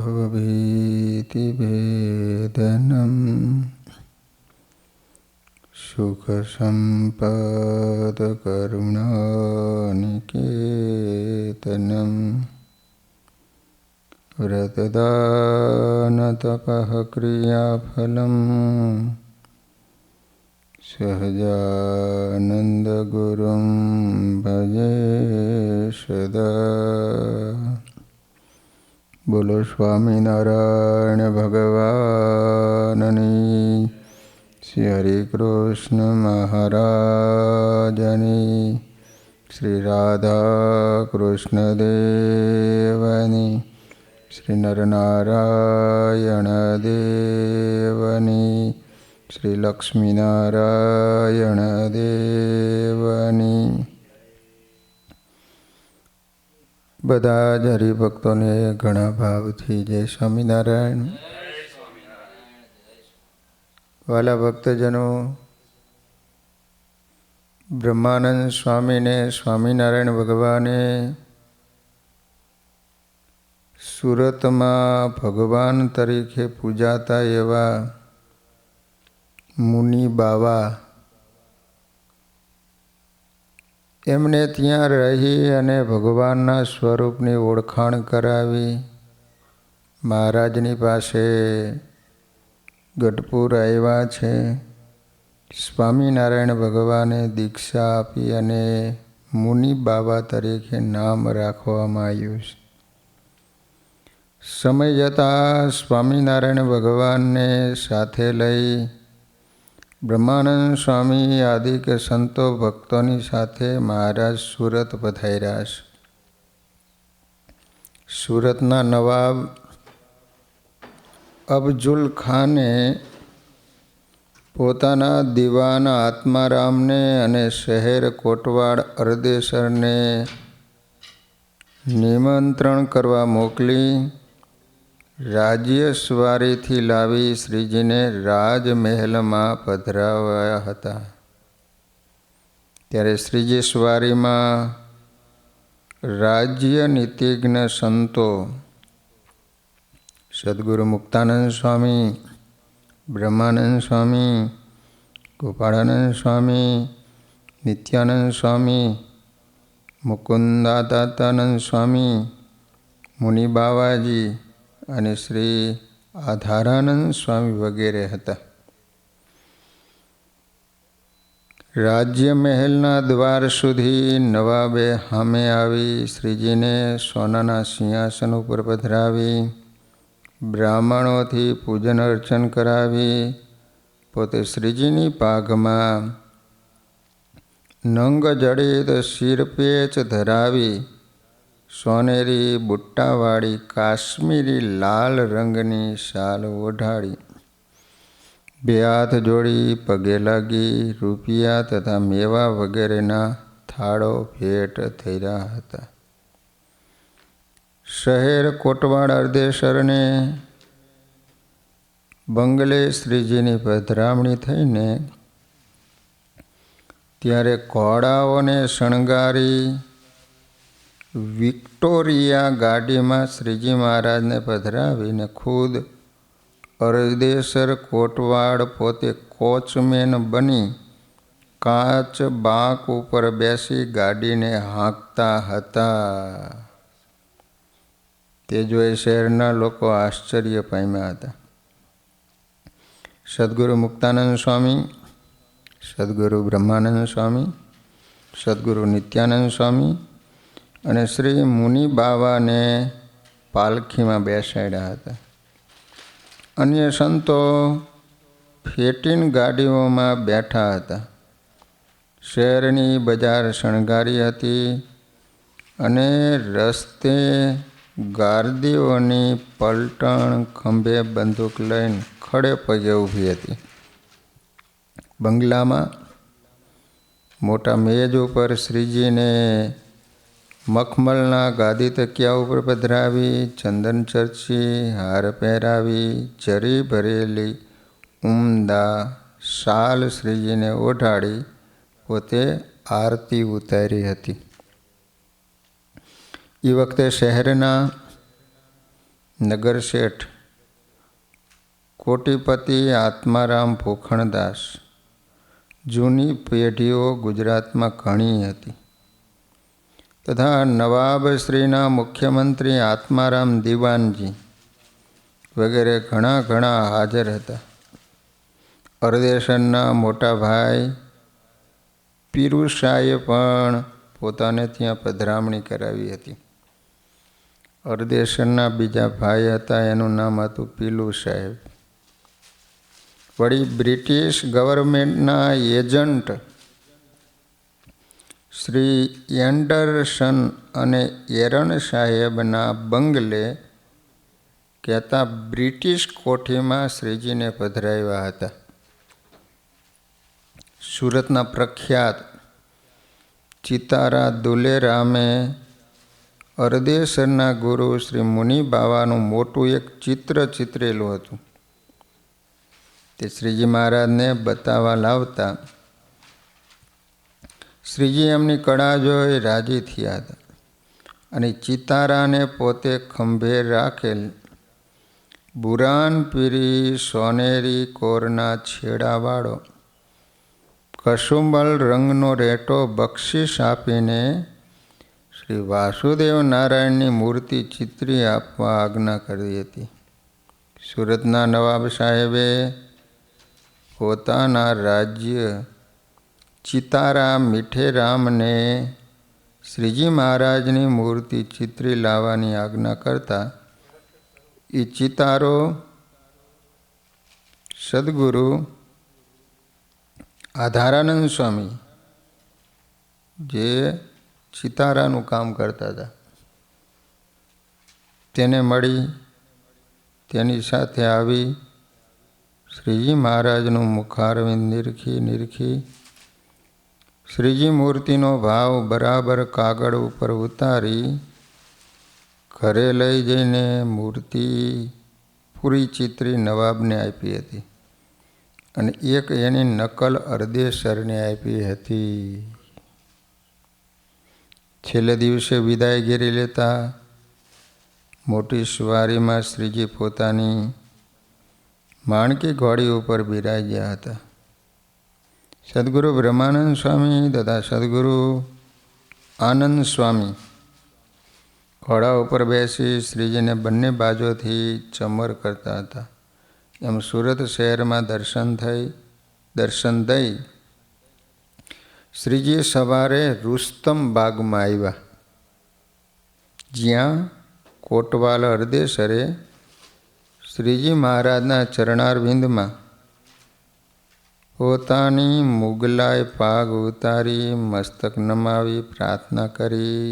भवभीतिभेदनं सुखसम्पदकरुणानिकेतनं व्रतदानतपः क्रियाफलं सहजानन्दगुरुं भजे सदा। बोलो स्वामीनारायण भगवाननी, श्री हरि कृष्ण महाराजनी, श्री राधा कृष्ण देवनी, श्री नरनारायण देवनी, श्री लक्ष्मीनारायण देवनी। બધા જ હરિભક્તોને ઘણા ભાવથી જય સ્વામિનારાયણ। વાલા ભક્તજનો, બ્રહ્માનંદ સ્વામીને સ્વામિનારાયણ ભગવાને સુરતમાં ભગવાન તરીકે પૂજાતા એવા મુનિ બાવા એમને ત્યાં રહી અને ભગવાનના સ્વરૂપની ઓળખાણ કરાવી મહારાજની પાસે ગઢપુર આવ્યા છે। સ્વામિનારાયણ ભગવાને દીક્ષા આપી અને મુનિ બાવા તરીકે નામ રાખવામાં આવ્યું છે। સમય જતાં સ્વામિનારાયણ ભગવાનને સાથે લઈ બ્રહ્માનંદ સ્વામી આદિક સંતો ભક્તોની સાથે મહારાજ સુરત પધાર્યા છે। સુરતના નવાબ અફઝુલ ખાને પોતાના દિવાન આત્મારામને અને શહેર કોટવાડ અરદેસરને નિમંત્રણ કરવા મોકલી રાજ્યસવારીથી લાવી શ્રીજીને રાજમહેલમાં પધરાવ્યા હતા। ત્યારે શ્રીજી સવારીમાં રાજ્ય નીતિજ્ઞ સંતો સદગુરુ મુક્તાનંદ સ્વામી, બ્રહ્માનંદ સ્વામી, ગોપાળાનંદ સ્વામી, નિત્યાનંદ સ્વામી, મુકુંદાદાતાનંદ સ્વામી, મુનિ બાવાજી અને શ્રી આધારાનંદ સ્વામી વગેરે હતા। રાજ્ય મહેલના દ્વાર સુધી નવાબે સામે આવી શ્રીજીને સોનાના સિંહાસન ઉપર પધરાવી બ્રાહ્મણોથી પૂજન અર્ચન કરાવી પોતે શ્રીજીની પાઘમાં નંગ જડિત શિરપેચ ધરાવી સોનેરી બુટ્ટાવાળી કાશ્મીરી લાલ રંગની શાલ ઓઢાડી બે હાથ જોડી પગે લાગી રૂપિયા તથા મેવા વગેરેના થાળો ભેટ થયા હતા। શહેર કોટવાડ અરદેસરને બંગલે શ્રીજીની પધરામણી થઈને ત્યારે ઘોડાઓને શણગારી વિક્ટોરિયા ગાડીમાં શ્રીજી મહારાજને પધરાવીને ખુદ અરદેસર કોટવાડ પોતે કોચમેન બની કાચ બાંક ઉપર બેસી ગાડીને હાંકતા હતા। તે જોઈ શહેરના લોકો આશ્ચર્ય પામ્યા હતા। સદગુરુ મુક્તાનંદ સ્વામી, સદગુરુ બ્રહ્માનંદ સ્વામી, સદગુરુ નિત્યાનંદ સ્વામી અને શ્રી મુનિ બાવાને પાલખીમાં બેસાડ્યા હતા। અન્ય સંતો ફેટીન ગાડીઓમાં બેઠા હતા। શહેરની બજાર શણગારી હતી અને રસ્તે ગાર્દીઓની પલટણ ખંભે બંદૂક લઈને ખડે પગે ઊભી હતી। બંગલામાં મોટા મેજ ઉપર શ્રીજીને મખમલના ગાદી તકિયા ઉપર પધરાવી ચંદન ચર્ચી હાર પહેરાવી જરી ભરેલી ઉમદા શાલ શ્રીજીને ઓઢાડી પોતે આરતી ઉતારી હતી। એ વખતે શહેરના નગરશેઠ કોટીપતિ આત્મારામ ભૂખણદાસ. જૂની પેઢીઓ ગુજરાતમાં ઘણી હતી તથા નવાબશ્રીના મુખ્યમંત્રી આત્મારામ દિવાનજી વગેરે ઘણા હાજર હતા. અરદેશરના મોટા ભાઈ પીરુશાહે પણ પોતાને ત્યાં પધરામણી કરાવી હતી. અરદેશરના બીજા ભાઈ હતા, એનું નામ હતું પીલુ સાહેબ. વળી બ્રિટિશ ગવર્મેન્ટના એજન્ટ શ્રી એન્ડરસન અને એરન સાહેબના બંગલે કહેતા બ્રિટિશ કોઠીમાં શ્રીજીને પધરાવ્યા હતા. સુરતના પ્રખ્યાત ચિતારા દુલેરામે અરદેશરના ગુરુ શ્રી મુનિ બાવાનું મોટું એક ચિત્ર ચિતરેલું હતું. તે શ્રીજી મહારાજને બતાવવા લાવતા શ્રીજી એમની કળા જોઈ રાજી થયા હતા અને ચિતારાને પોતે ખંભે રાખેલ બુરાનપીરી સોનેરી કોરના છેડાવાળો કસુંબલ રંગનો રેટો બક્ષિસ આપીને શ્રી વાસુદેવ નારાયણની મૂર્તિ ચિત્રી આપવા આજ્ઞા કરી હતી. સુરતના નવાબ સાહેબે પોતાના રાજ્ય ચિતારા મીઠેરામને શ્રીજી મહારાજની મૂર્તિ ચિત્રી લાવવાની આજ્ઞા કરતા એ ચિતારો સદગુરુ આધારાનંદ સ્વામી જે ચિતારાનું કામ કરતા હતા તેને મળી તેની સાથે આવી શ્રીજી મહારાજનું મુખારવિંદ નિરખી શ્રીજી મૂર્તિનો ભાવ બરાબર કાગળ ઉપર ઉતારી ઘરે લઈ જઈને મૂર્તિ પૂરી ચિત્રી નવાબને આપી હતી અને એક એની નકલ અરદેશરને આપી હતી. છેલ્લે દિવસે વિદાયગીરી લેતા મોટી સવારીમાં શ્રીજી પોતાની માણકી ઘોડી ઉપર બિરાજ્યા હતા. સદગુરુ બ્રહ્માનંદ સ્વામી તથા સદગુરુ આનંદ સ્વામી ઘોડા ઉપર બેસી શ્રીજીને બંને બાજુથી ચમર કરતા હતા. એમ સુરત શહેરમાં દર્શન દઈ શ્રીજી સવારે રુસ્તમ બાગમાં આવ્યા, જ્યાં કોટવાલ અરદેશરે શ્રીજી મહારાજના ચરણારવિંદમાં પોતાની મુગલાય પાગ ઉતારી મસ્તક નમાવી પ્રાર્થના કરી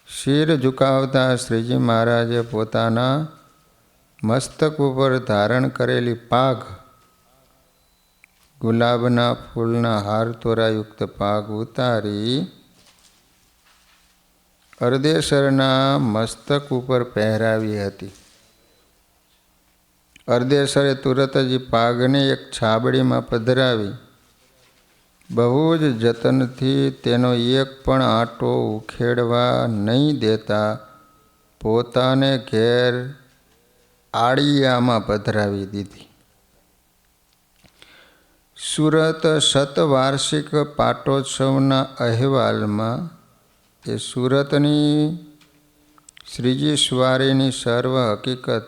શિર ઝુકાવતા શ્રીજી મહારાજે પોતાના મસ્તક ઉપર ધારણ કરેલી પાઘ ગુલાબના ફૂલના હાર તોરાયુક્ત પાઘ ઉતારી અરદેશરના મસ્તક ઉપર પહેરાવી હતી. અરદેશરે તુરત જ પાઘને એક છાબડીમાં પધરાવી બહુ જ જતનથી તેનો એક પણ આંટો ઉખેડવા નહીં દેતા પોતાને ઘેર આળિયામાં પધરાવી દીધી. સુરત શતવાર્ષિક પાટોત્સવના અહેવાલમાં એ સુરતની શ્રીજી સવારીની સર્વ હકીકત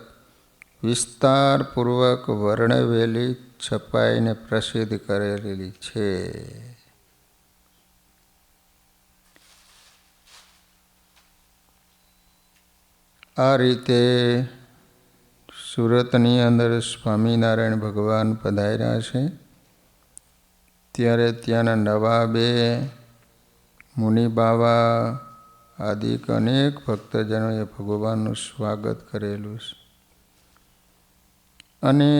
વિસ્તારપૂર્વક વર્ણવેલી છપાઈને પ્રસિદ્ધ કરેલી છે. આ રીતે સુરતની અંદર સ્વામિનારાયણ ભગવાન પધાર્યા છે ત્યારે ત્યાંના નવાબે મુનિ બાવા આદિ અનેક ભક્તજનોએ ભગવાનનું સ્વાગત કરેલું છે. અને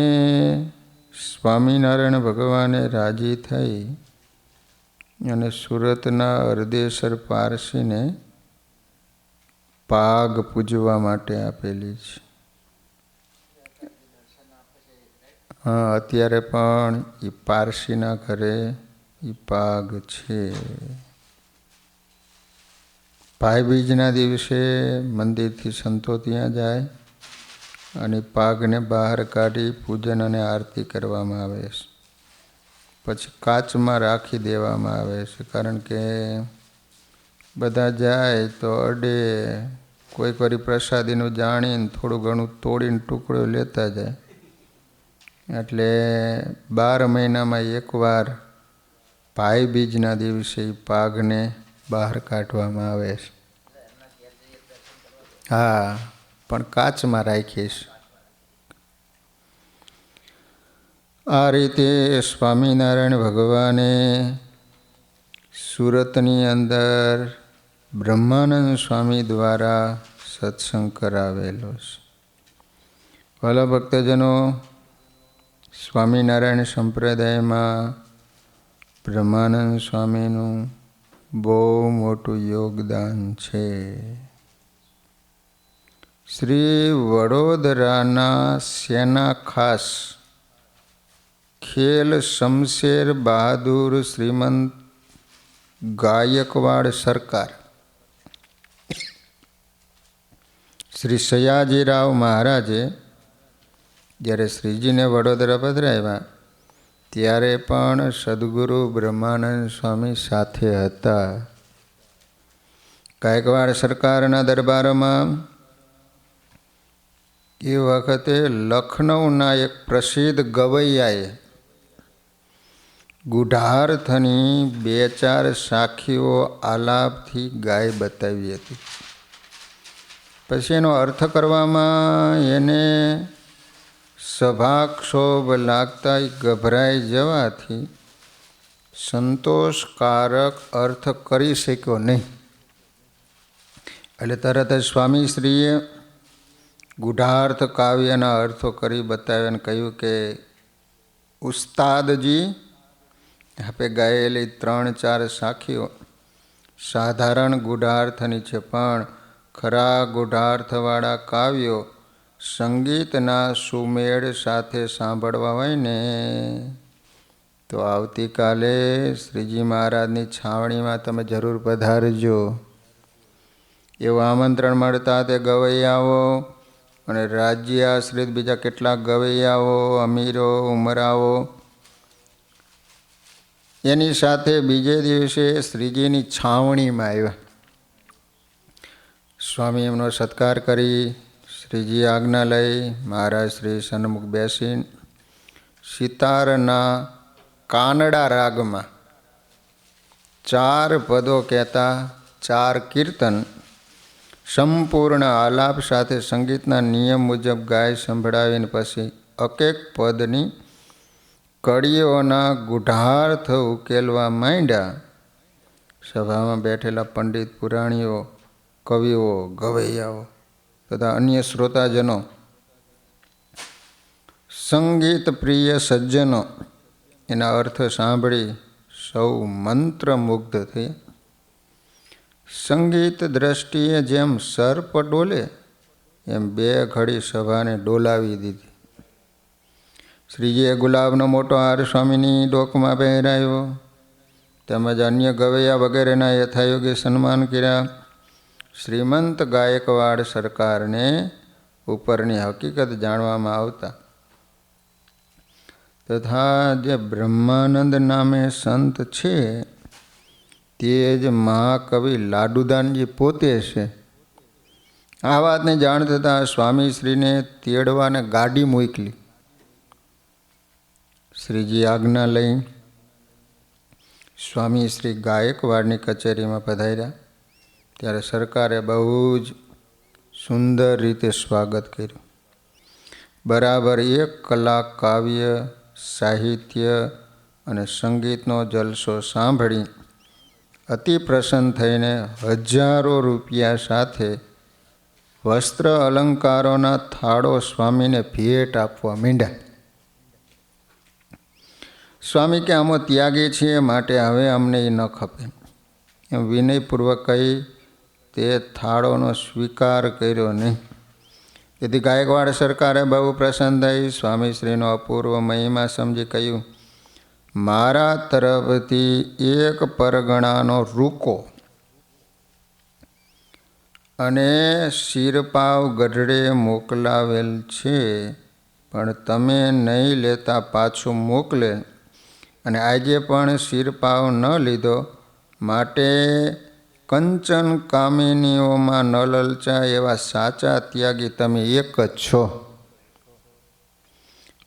સ્વામિનારાયણ ભગવાને રાજી થઈ અને સુરતના અરદેશર પારસીને પાગ પૂજવા માટે આપેલી છે. હા, અત્યારે પણ એ પારસીના ઘરે એ પાગ છે. ભાઈ બીજના દિવસે મંદિરથી સંતો ત્યાં જાય અને પાઘને બહાર કાઢી પૂજન અને આરતી કરવામાં આવે છે. પછી કાચમાં રાખી દેવામાં આવે છે, કારણ કે બધા જાય તો અડે, કોઈક વાર પ્રસાદીનું જાણીને થોડું ઘણું તોડીને ટુકડો લેતા જાય. એટલે 12 મહિનામાં એકવાર ભાઈ બીજના દિવસે પાઘને બહાર કાઢવામાં આવે છે. હા, પણ કાચમાં રાખીશ. આ રીતે સ્વામિનારાયણ ભગવાને સુરતની અંદર બ્રહ્માનંદ સ્વામી દ્વારા સત્સંગ કરાવેલો છે. ભલા ભક્તજનો, સ્વામિનારાયણ સંપ્રદાયમાં બ્રહ્માનંદ સ્વામીનું બહુ મોટું યોગદાન છે. શ્રી વડોદરાના સેના ખાસ ખેલ શમશેર બહાદુર શ્રીમંત ગાયકવાડ સરકાર શ્રી સયાજીરાવ મહારાજે જ્યારે શ્રીજીને વડોદરા પધરાવ્યા ત્યારે પણ સદગુરુ બ્રહ્માનંદ સ્વામી સાથે હતા. ગાયકવાડ સરકારના દરબારમાં એ વખતે લખનૌના એક પ્રસિદ્ધ ગવૈયાએ ગુઢાર્થની 2-4 સાખીઓ આલાપથી ગાય બતાવી હતી. પછી એનો અર્થ કરવામાં એને સભાક્ષોભ લાગતા ગભરાઈ જવાથી સંતોષકારક અર્થ કરી શક્યો નહીં. એટલે તરત જ સ્વામીશ્રીએ ગુઢાર્થ કાવ્યના અર્થો કરી બતાવ્યા અને કહ્યું કે ઉસ્તાદજી, આપે ગાયેલી 3-4 સાખીઓ સાધારણ ગુઢાર્થની છે, પણ ખરા ગુઢાર્થવાળા કાવ્યો સંગીતના સુમેળ સાથે સાંભળવા હોય ને તો આવતીકાલે શ્રીજી મહારાજની છાવણીમાં તમે જરૂર પધારજો. એવું આમંત્રણ મળતા તે ગવૈયાઓ અને રાજ્ય આશ્રિત બીજા કેટલાક ગવૈયાઓ, અમીરો, ઉમરાઓ એની સાથે બીજે દિવસે શ્રીજીની છાવણીમાં આવ્યા. સ્વામી એમનો સત્કાર કરી શ્રીજી આજ્ઞા લઈ મહારાજ શ્રી સન્મુખ બેસીને સિતારના કાનડા રાગમાં 4 પદો કહેતા 4 કીર્તન સંપૂર્ણ આલાપ સાથે સંગીતના નિયમ મુજબ ગાય સંભળાવીને પછી એક પદની કડીઓના ગુઢાર્થ ઉકેલવા માંડ્યા. સભામાં બેઠેલા પંડિત, પુરાણીઓ, કવિઓ, ગવૈયાઓ તથા અન્ય શ્રોતાજનો, સંગીત પ્રિય સજ્જનો એના અર્થ સાંભળી સૌ મંત્રમુગ્ધ થયા. સંગીત દ્રષ્ટિએ જેમ સર્પ ડોલે એમ 2 ઘડી સભાને ડોલાવી દીધી. શ્રીજીએ ગુલાબનો મોટો હાર સ્વામીની ડોકમાં પહેરાયો તેમજ અન્ય ગવૈયા વગેરેના યથાયોગ્ય સન્માન કર્યા. શ્રીમંત ગાયકવાડ સરકારને ઉપરની હકીકત જાણવામાં આવતા તથા જે બ્રહ્માનંદ નામે સંત છે તે જ મહાકવિ લાડુદાનજી પોતે છે. આ વાતને જાણ થતાં સ્વામીશ્રીને તેડવાને ગાડી મોકલી. શ્રીજી આજ્ઞા લઈ સ્વામી શ્રી ગાયકવાડની કચેરીમાં પધાર્યા ત્યારે સરકારે બહુ જ સુંદર રીતે સ્વાગત કર્યું. બરાબર 1 કલાક કાવ્ય, સાહિત્ય અને સંગીતનો જલસો સાંભળી અતિ પ્રસન્ન થઈને હજારો રૂપિયા સાથે વસ્ત્ર અલંકારોના થાળો સ્વામીને ભેટ આપવા માંડ્યા. સ્વામી કે આમાં ત્યાગી છીએ, માટે હવે અમને એ ન ખપે એમ વિનયપૂર્વક કહી તે થાળોનો સ્વીકાર કર્યો નહીં. તેથી ગાયકવાડ સરકારે બહુ પ્રસન્ન થઈ સ્વામીશ્રીનો અપૂર્વ મહિમા સમજી કહ્યું, મારા તરફથી 1 પરગણાનો રૂકો અને શિરપાવ ગઢડે મોકલાવેલ છે, પણ તમે નહીં લેતા પાછું મોકલે અને આજે પણ શિરપાવ ન લીધો, માટે કંચન કામિનીઓમાં ન લલચા એવા સાચા ત્યાગી તમે એક જ છો.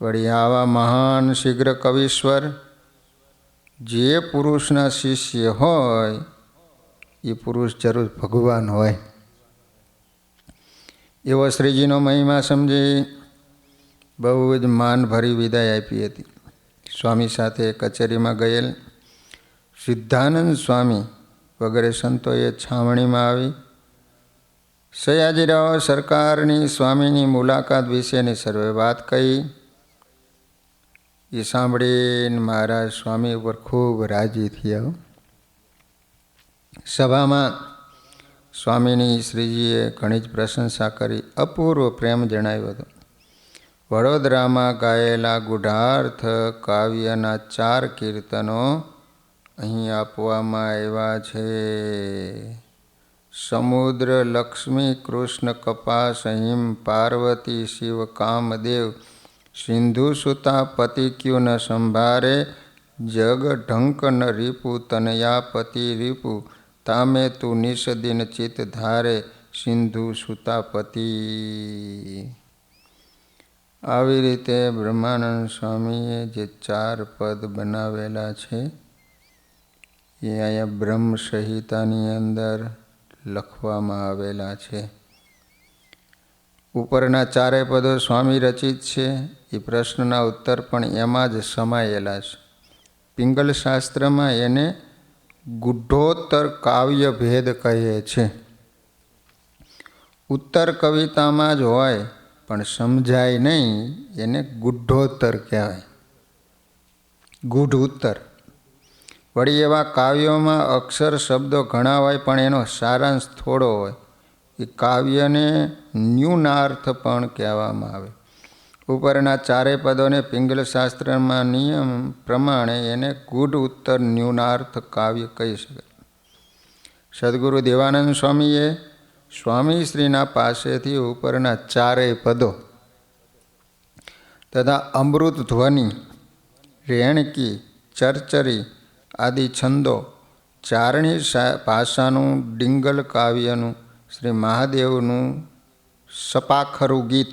વળી આવા મહાન શીઘ્ર કવીશ્વર જે પુરુષના શિષ્ય હોય એ પુરુષ જરૂર ભગવાન હોય. એવો શ્રીજીનો મહિમા સમજી બહુ જ માનભરી વિદાય આપી હતી. સ્વામી સાથે કચેરીમાં ગયેલ સિદ્ધાનંદ સ્વામી વગેરે સંતોએ છાવણીમાં આવી સયાજીરાવ સરકારની સ્વામીની મુલાકાત વિશેની સર્વે વાત કહી. એ સાંભળીને મહારાજ સ્વામી ઉપર ખૂબ રાજી થયા. સભામાં સ્વામીની શ્રીજીએ ઘણી જ પ્રશંસા કરી, અપૂર્વ પ્રેમ જણાવ્યો હતો. વડોદરામાં ગાયેલા ગુઢાર્થ કાવ્યના 4 કીર્તનો અહીં આપવામાં આવ્યા છે. સમુદ્ર લક્ષ્મી કૃષ્ણ કપાસ હિમ પાર્વતી શિવ કામદેવ સિંધુ સુતા પતિ ક્યુ ન સંભારે જગ ઢંક ન રીપુ તનયાપતિ રીપુ તામે તું નિષદિન ચિત ધારે સિંધુ સુતાપતિ. આવી રીતે બ્રહ્માનંદ સ્વામીએ જે 4 પદ બનાવેલા છે એ અહીંયા બ્રહ્મ સંહિતાની અંદર લખવામાં આવેલા છે. ઉપરના 4 પદો સ્વામી રચિત છે. એ પ્રશ્નના ઉત્તર પણ એમાં જ સમાયેલા છે. પિંગલ શાસ્ત્રમાં એને ગુઢ્ઢોત્તર કાવ્ય ભેદ કહે છે. ઉત્તર કવિતામાં જ હોય પણ સમજાય નહીં, એને ગુઢ્ઢોત્તર કહેવાય, ગુઢ ઉત્તર. વળી એવા કાવ્યોમાં અક્ષર શબ્દો ઘણા હોય પણ એનો સારાંશ થોડો હોય. એ કાવ્યને ન્યૂનાર્થ પણ કહેવામાં આવે. ઉપરના 4 પદોને પિંગલ શાસ્ત્રમાં નિયમ પ્રમાણે એને ગુઢ ઉત્તર ન્યૂનાર્થ કાવ્ય કહી શકાય. સદગુરુ દેવાનંદ સ્વામીએ સ્વામીશ્રીના પાસેથી ઉપરના 4 પદો તથા અમૃત ધ્વનિ, રેણકી, ચરચરી આદિ છંદો, ચારણી ભાષાનું ડિંગલ કાવ્યનું, શ્રી મહાદેવનું સપાખરું ગીત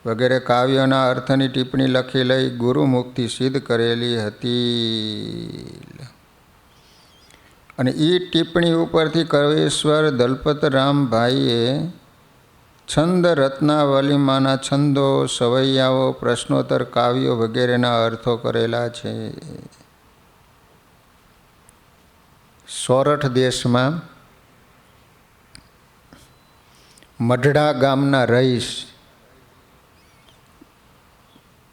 વગેરે કાવ્યોના અર્થની ટિપ્પણી લખી લઈ ગુરુમુખથી સિદ્ધ કરેલી હતી. અને એ ટિપ્પણી ઉપરથી કવેશ્વર દલપતરામભાઈએ છંદ રત્નાવલીમાંના છંદો, સવૈયાઓ, પ્રશ્નોત્તર કાવ્યો વગેરેના અર્થો કરેલા છે. સોરઠ દેશમાં મઢડા ગામના રહીશ,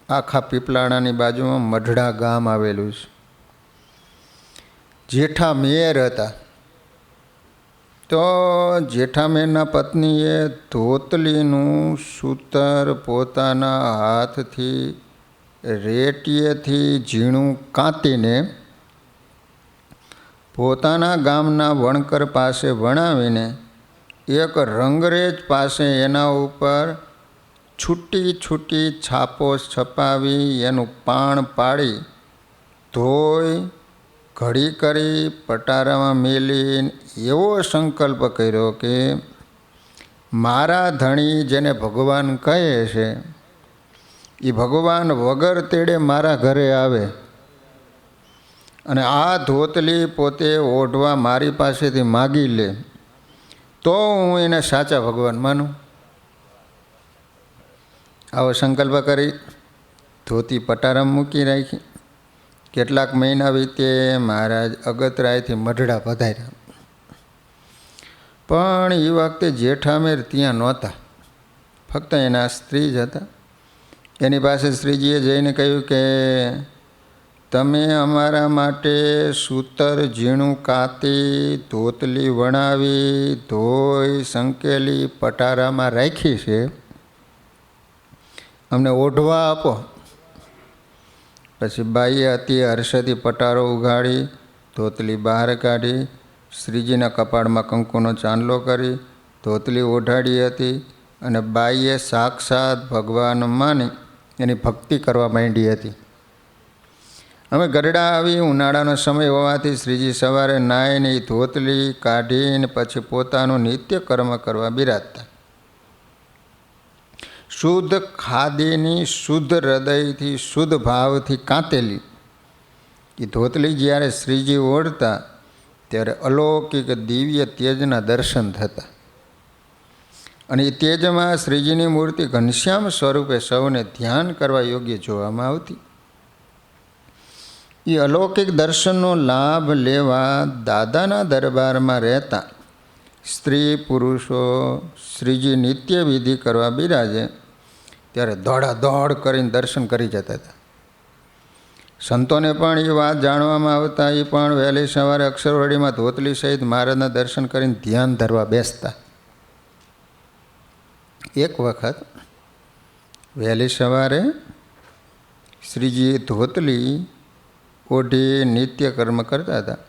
આખા પીપલાણાની બાજુમાં મઢડા ગામ આવેલું છે. જેઠા મેર હતા. તો જેઠા મેરના પત્નીએ ધોતલીનું સૂતર પોતાના હાથથી રેટીએથી ઝીણું કાંતીને પોતાના ગામના વણકર પાસે વણાવીને એક રંગરેજ પાસે એના ઉપર છૂટી છૂટી છાપો છપાવી એનું પાણ પાડી ધોઈ ઘડી કરી પટારામાં મેલીને એવો સંકલ્પ કર્યો કે મારા ધણી જેને ભગવાન કહે છે એ ભગવાન વગર તેડે મારા ઘરે આવે અને આ ધોતલી પોતે ઓઢવા મારી પાસેથી માગી લે તો હું એને સાચા ભગવાન માનું. આવો સંકલ્પ કરી ધોતી પટારામાં મૂકી રાખી. કેટલાક મહિના વીતે મહારાજ અગતરાયથી મઢડા પધાર્યા. પણ એ વખતે જેઠામેર ત્યાં નહોતા, ફક્ત એના સ્ત્રી જ હતા. એની પાસે શ્રીજીએ જઈને કહ્યું કે તમે અમારા માટે સૂતર ઝીણું કાતી, ધોતલી વણાવી, ધોઈ સંકેલી પટારામાં રાખી છે, અમને ઓઢવા આપો. પછી બાઈએ અતિ હર્ષથી પટારો ઉઘાડી ધોતલી બહાર કાઢી શ્રીજીના કપાળમાં કંકુનો ચાંદલો કરી ધોતલી ઓઢાડી હતી અને બાઈએ સાક્ષાત ભગવાન માની એની ભક્તિ કરવા માંડી હતી. અમે ગરડા આવી ઉનાળાનો સમય હોવાથી શ્રીજી સવારે નાહીને એ ધોતલી કાઢીને પછી પોતાનું નિત્ય કર્મ કરવા બિરાજતા. શુદ્ધ ખાદીની શુદ્ધ હૃદયથી શુદ્ધ ભાવથી કાંતેલી એ ધોતલી જ્યારે શ્રીજી ઓઢતા ત્યારે અલૌકિક દિવ્ય તેજના દર્શન થતા અને એ તેજમાં શ્રીજીની મૂર્તિ ઘનશ્યામ સ્વરૂપે સૌને ધ્યાન કરવા યોગ્ય જોવામાં આવતી. એ અલૌકિક દર્શનનો લાભ લેવા દાદાના દરબારમાં રહેતા સ્ત્રી પુરુષો શ્રીજી નિત્ય વિધિ કરવા બિરાજે ત્યારે દોડાદોડ કરીને દર્શન કરી જતા હતા. સંતોને પણ એ વાત જાણવામાં આવતા એ પણ વહેલી સવારે અક્ષરવડીમાં ધોતલી સહિત મહારાજના દર્શન કરીને ધ્યાન ધરવા બેસતા. એક વખત વહેલી સવારે શ્રીજી ધોતલી ઓઢી નિત્ય કર્મ કરતા હતા.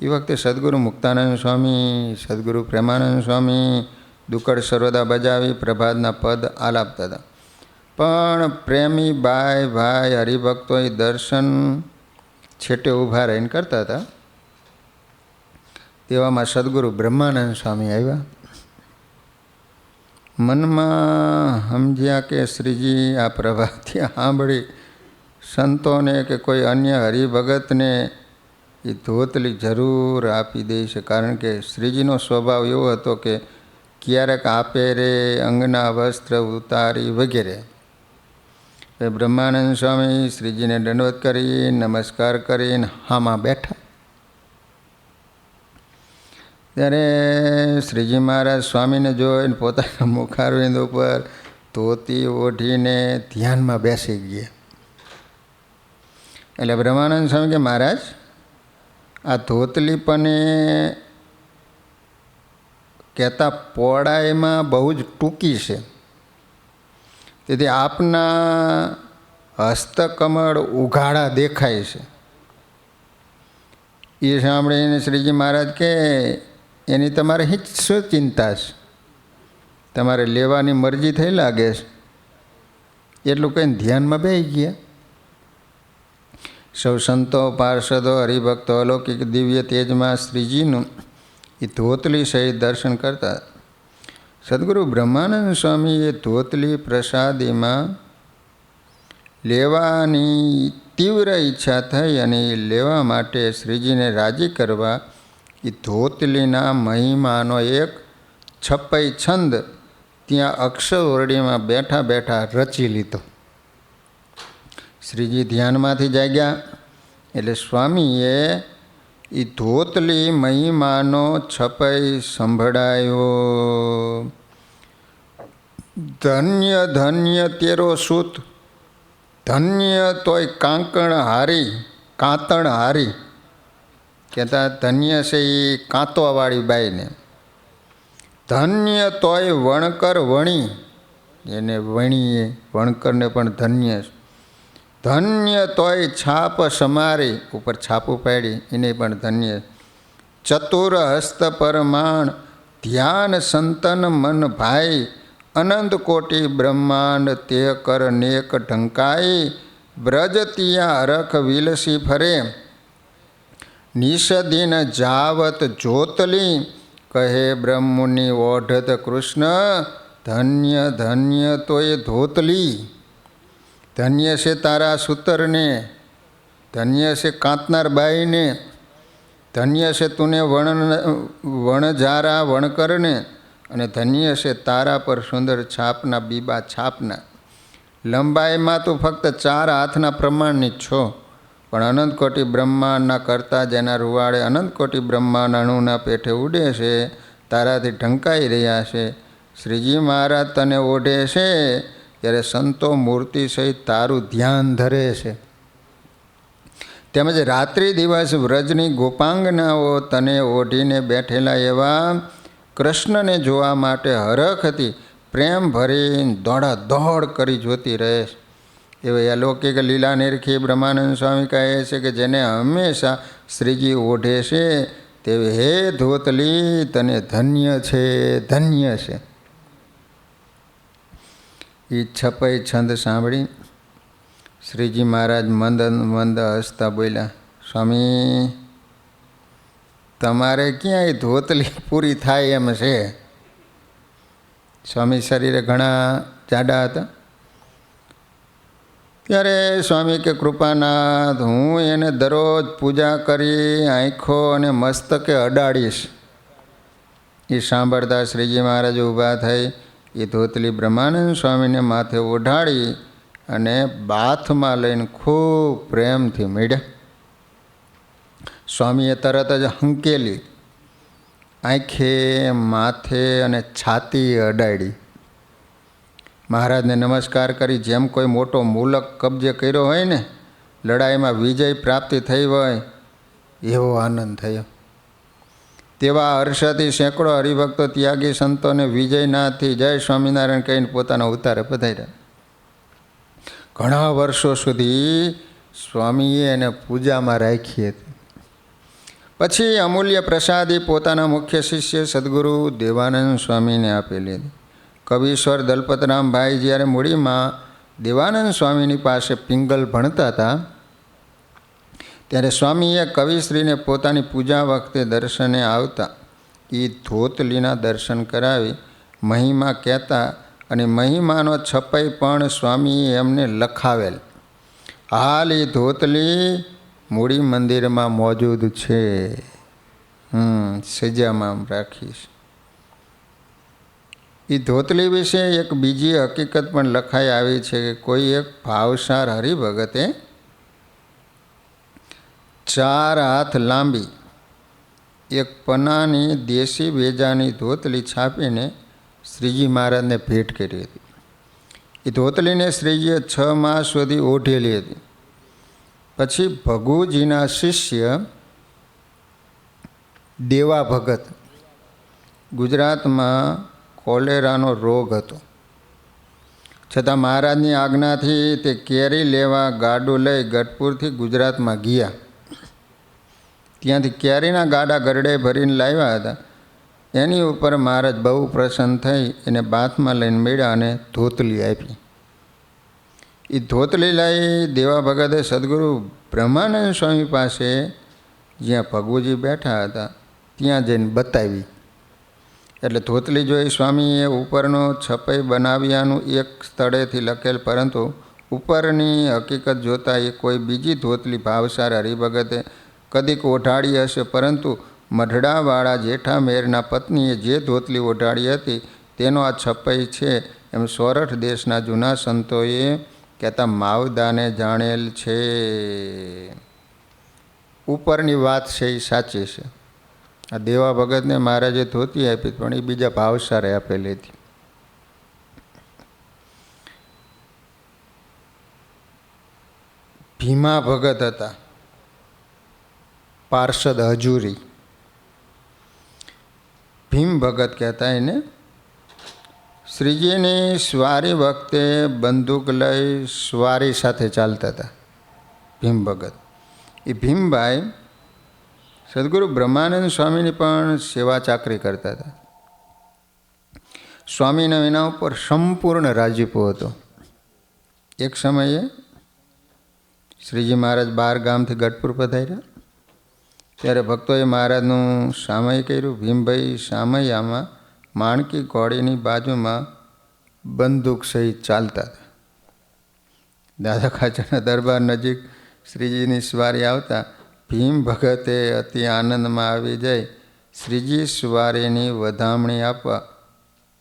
એ વખતે સદગુરુ મુક્તાનંદ સ્વામી, સદગુરુ પ્રેમાનંદ સ્વામી દુકડ સર્વદા બજાવી પ્રભાતના પદ આલાપતા હતા. પણ પ્રેમી ભાઈ હરિભક્તો એ દર્શન છેટે ઊભા રહીને કરતા હતા. તેવામાં સદગુરુ બ્રહ્માનંદ સ્વામી આવ્યા. મનમાં સમજ્યા કે શ્રીજી આ પ્રભાતથી સાંભળી સંતોને કે કોઈ અન્ય હરિભગતને એ ધોતલી જરૂર આપી દે છે. કારણ કે શ્રીજીનો સ્વભાવ એવો હતો કે ક્યારેક આપે રે, અંગના વસ્ત્ર ઉતારી વગેરે. બ્રહ્માનંદ સ્વામી શ્રીજીને દંડવત કરી નમસ્કાર કરીને હામાં બેઠા. ત્યારે શ્રીજી મહારાજ સ્વામીને જોઈને પોતાના મુખારવિંદ ઉપર ધોતી ઓઢીને ધ્યાનમાં બેસી ગયા. એટલે બ્રહ્માનંદ સ્વામી કે મહારાજ આ ધોતલી પણ કહેતા પહોળાઈમાં બહુ જ ટૂંકી છે, તેથી આપના હસ્તકમળ ઉઘાડા દેખાય છે. એ સાંભળીને શ્રીજી મહારાજ કે એની તમારે શું ચિંતા છે, તમારે લેવાની મરજી થઈ લાગે છે. એટલું કહીને ધ્યાનમાં બેસી ગયા. સૌ સંતો પાર્ષદો હરિભક્તો અલૌકિક દિવ્ય તેજમાં શ્રીજીનું એ ધોતલી સહિત દર્શન કરતા. સદગુરુ બ્રહ્માનંદ સ્વામીએ ધોતલી પ્રસાદીમાં લેવાની તીવ્ર ઈચ્છા થઈ અને એ લેવા માટે શ્રીજીને રાજી કરવા એ ધોતલીના મહિમાનો એક છપ્પઈ છંદ ત્યાં અક્ષરવરડીમાં બેઠા બેઠા રચી લીધો. શ્રીજી ધ્યાનમાંથી જાગ્યા એટલે સ્વામીએ એ ધોતલી મહિમાનો છપઈ સંભળાયો. ધન્ય ધન્ય તેરો સૂત, ધન્ય તોય કાંકણ હારી, કાંતણ હારી. કહેતા ધન્ય છે એ કાંતવાવાળી બાઈને. ધન્ય તોય વણકર વણી, એને વણીએ વણકરને પણ ધન્ય. ધન્ય તોય છાપ સમારી, ઉપર છાપું પાડી એને પણ ધન્ય. ચતુર હસ્ત પરમાણ, ધ્યાન સંતન મન ભાઈ, અનંત કોટી બ્રહ્માંડ તે કર નેક ઢંકાઈ. બ્રજતિયા હરખ વિલસી ફરે, નિષદિન જાવત જોતલી. કહે બ્રહ્મુનિ ઓઢત કૃષ્ણ, ધન્ય ધન્ય તોય ધોતલી. ધન્ય છે તારા સૂતરને, ધન્ય છે કાંતનાર બાઈને, ધન્ય છે તુને વણઝારા વણકરને, અને ધન્ય છે તારા પર સુંદર છાપના બીબા છાપના. લંબાઈમાં તું ફક્ત 4 હાથના પ્રમાણની જ છો, પણ અનંત કોટી બ્રહ્માંડના કરતા જેના રૂવાડે અનંત કોટી બ્રહ્માંડ અણુના પેઠે ઉડે છે, તારાથી ઢંકાઈ રહ્યા છે. શ્રીજી મહારાજ તને ઓઢે છે ત્યારે સંતો મૂર્તિ સહિત તારું ધ્યાન ધરે છે. તેમજ રાત્રિ દિવસ વ્રજની ગોપાંગનાઓ તને ઓઢીને બેઠેલા એવા કૃષ્ણને જોવા માટે હરખથી પ્રેમ ભરીને દોડાદોડ કરી જોતી રહે છે. એવી અલૌકિક લીલા નિરખી બ્રહ્માનંદ સ્વામી કહે છે કે જેને હંમેશા શ્રીજી ઓઢે છે તેવી હે ધોતલી તને ધન્ય છે, ધન્ય છે. એ છપાઈ છંદ સાંભળી શ્રીજી મહારાજ મંદ મંદ હસતા બોલ્યા, સ્વામી તમારે ક્યાં એ ધોતલી પૂરી થાય એમ છે? સ્વામી શરીરે ઘણા જાડા હતા. ત્યારે સ્વામી કે કૃપાનાથ, હું એને દરરોજ પૂજા કરી આંખો અને મસ્તકે અડાડીશ. એ સાંભળતા શ્રીજી મહારાજ ઊભા થઈ એ ધોતલી બ્રહ્માનંદ સ્વામીને માથે ઓઢાડી અને બાથમાં લઈને ખૂબ પ્રેમથી મળ્યા. સ્વામીએ તરત જ હંકેલી આંખે, માથે અને છાતી અડાડી. મહારાજને નમસ્કાર કરી જેમ કોઈ મોટો મુલક કબજે કર્યો હોય ને, લડાઈમાં વિજય પ્રાપ્તિ થઈ હોય એવો આનંદ થયો. તેવા હર્ષથી સેંકડો હરિભક્તો ત્યાગી સંતોને વિજયનાથથી જય સ્વામિનારાયણ કહીને પોતાના ઉતારે પધાર્યા. ઘણા વર્ષો સુધી સ્વામીએ એને પૂજામાં રાખી હતી. પછી અમૂલ્ય પ્રસાદી પોતાના મુખ્ય શિષ્ય સદગુરુ દેવાનંદ સ્વામીને આપેલી હતી. કવિશ્વર દલપતરામભાઈ જ્યારે મૂડીમાં દેવાનંદ સ્વામીની પાસે પિંગલ ભણતા હતા, ત્યારે સ્વામીએ કવિશ્રીને પોતાની પૂજા વખતે દર્શને આવતા એ ધોતલીના દર્શન કરાવી મહિમા કહેતા અને મહિમાનો છપાઈ પણ સ્વામીએ એમને લખાવેલ. હાલ એ ધોતલી મૂડી મંદિરમાં મોજૂદ છે. સજામાં રાખીશ. એ ધોતલી વિશે એક બીજી હકીકત પણ લખાઈ આવી છે કે કોઈ એક ભાવસાર હરિભગતે 4 હાથ લાંબી એક પનાની દેશી વેજાની ધોતલી છાપીને શ્રીજી મહારાજને ભેટ કરી હતી. એ ધોતલીને શ્રીજીએ 6 માસ સુધી ઓઢેલી હતી. પછી ભગુજીના શિષ્ય દેવા ભગત, ગુજરાતમાં કોલેરાનો રોગ હતો, છતાં મહારાજની આજ્ઞાથી તે કેરી લેવા ગાડું લઈ ગઢપુરથી ગુજરાતમાં ગયા. ત્યાંથી કેરીના ગાડા ગરડે ભરીને લાવ્યા હતા. એની ઉપર મહારાજ બહુ પ્રસન્ન થઈ એને બાથમાં લઈને મળ્યા અને ધોતલી આપી. એ ધોતલી લઈ દેવા ભગતે સદગુરુ બ્રહ્માનંદ સ્વામી પાસે જ્યાં ભગુજી બેઠા હતા ત્યાં જઈને બતાવી. એટલે ધોતલી જોઈ સ્વામીએ ઉપરનો છપાઈ બનાવ્યાનું એક સ્થળેથી લખેલ, પરંતુ ઉપરની હકીકત જોતાં એ કોઈ બીજી ધોતલી ભાવસાર હરિભગતે કદીક ઓઢાડી હશે, પરંતુ મઢડાવાળા જેઠા મેરના પત્નીએ જે ધોતલી ઓઢાડી હતી તેનો આ છપાઈ છે એમ સોરઠ દેશના જૂના સંતોએ કહેતા માવદાને જાણેલ છે. ઉપરની વાત છે એ સાચી છે. આ દેવા ભગતને મહારાજે ધોતી આપી પણ એ બીજા ભાવસારે આપેલી હતી. ભીમા ભગત હતા, પાર્ષદ હજુરી. ભીમ ભગત કહેતા એને. શ્રીજીની સ્વારી વખતે બંદૂક લઈ સ્વારી સાથે ચાલતા હતા ભીમ ભગત. એ ભીમભાઈ સદગુરુ બ્રહ્માનંદ સ્વામીની પણ સેવા ચાકરી કરતા હતા. સ્વામીનો એના ઉપર સંપૂર્ણ રાજીપો હતો. એક સમયે શ્રીજી મહારાજ 12 ગામથી ગઢપુર પધાર્યા. ત્યારે ભક્તોએ મહારાજનું સામય કર્યું. ભીમભાઈ સામૈયામાં માણકી ઘોડીની બાજુમાં બંદૂક સહિત ચાલતા હતા. દાદા ખાચરના દરબાર નજીક શ્રીજીની સ્વારી આવતા ભીમ ભગતે અતિ આનંદમાં આવી જાય શ્રીજી સ્વારીની વધામણી આપવા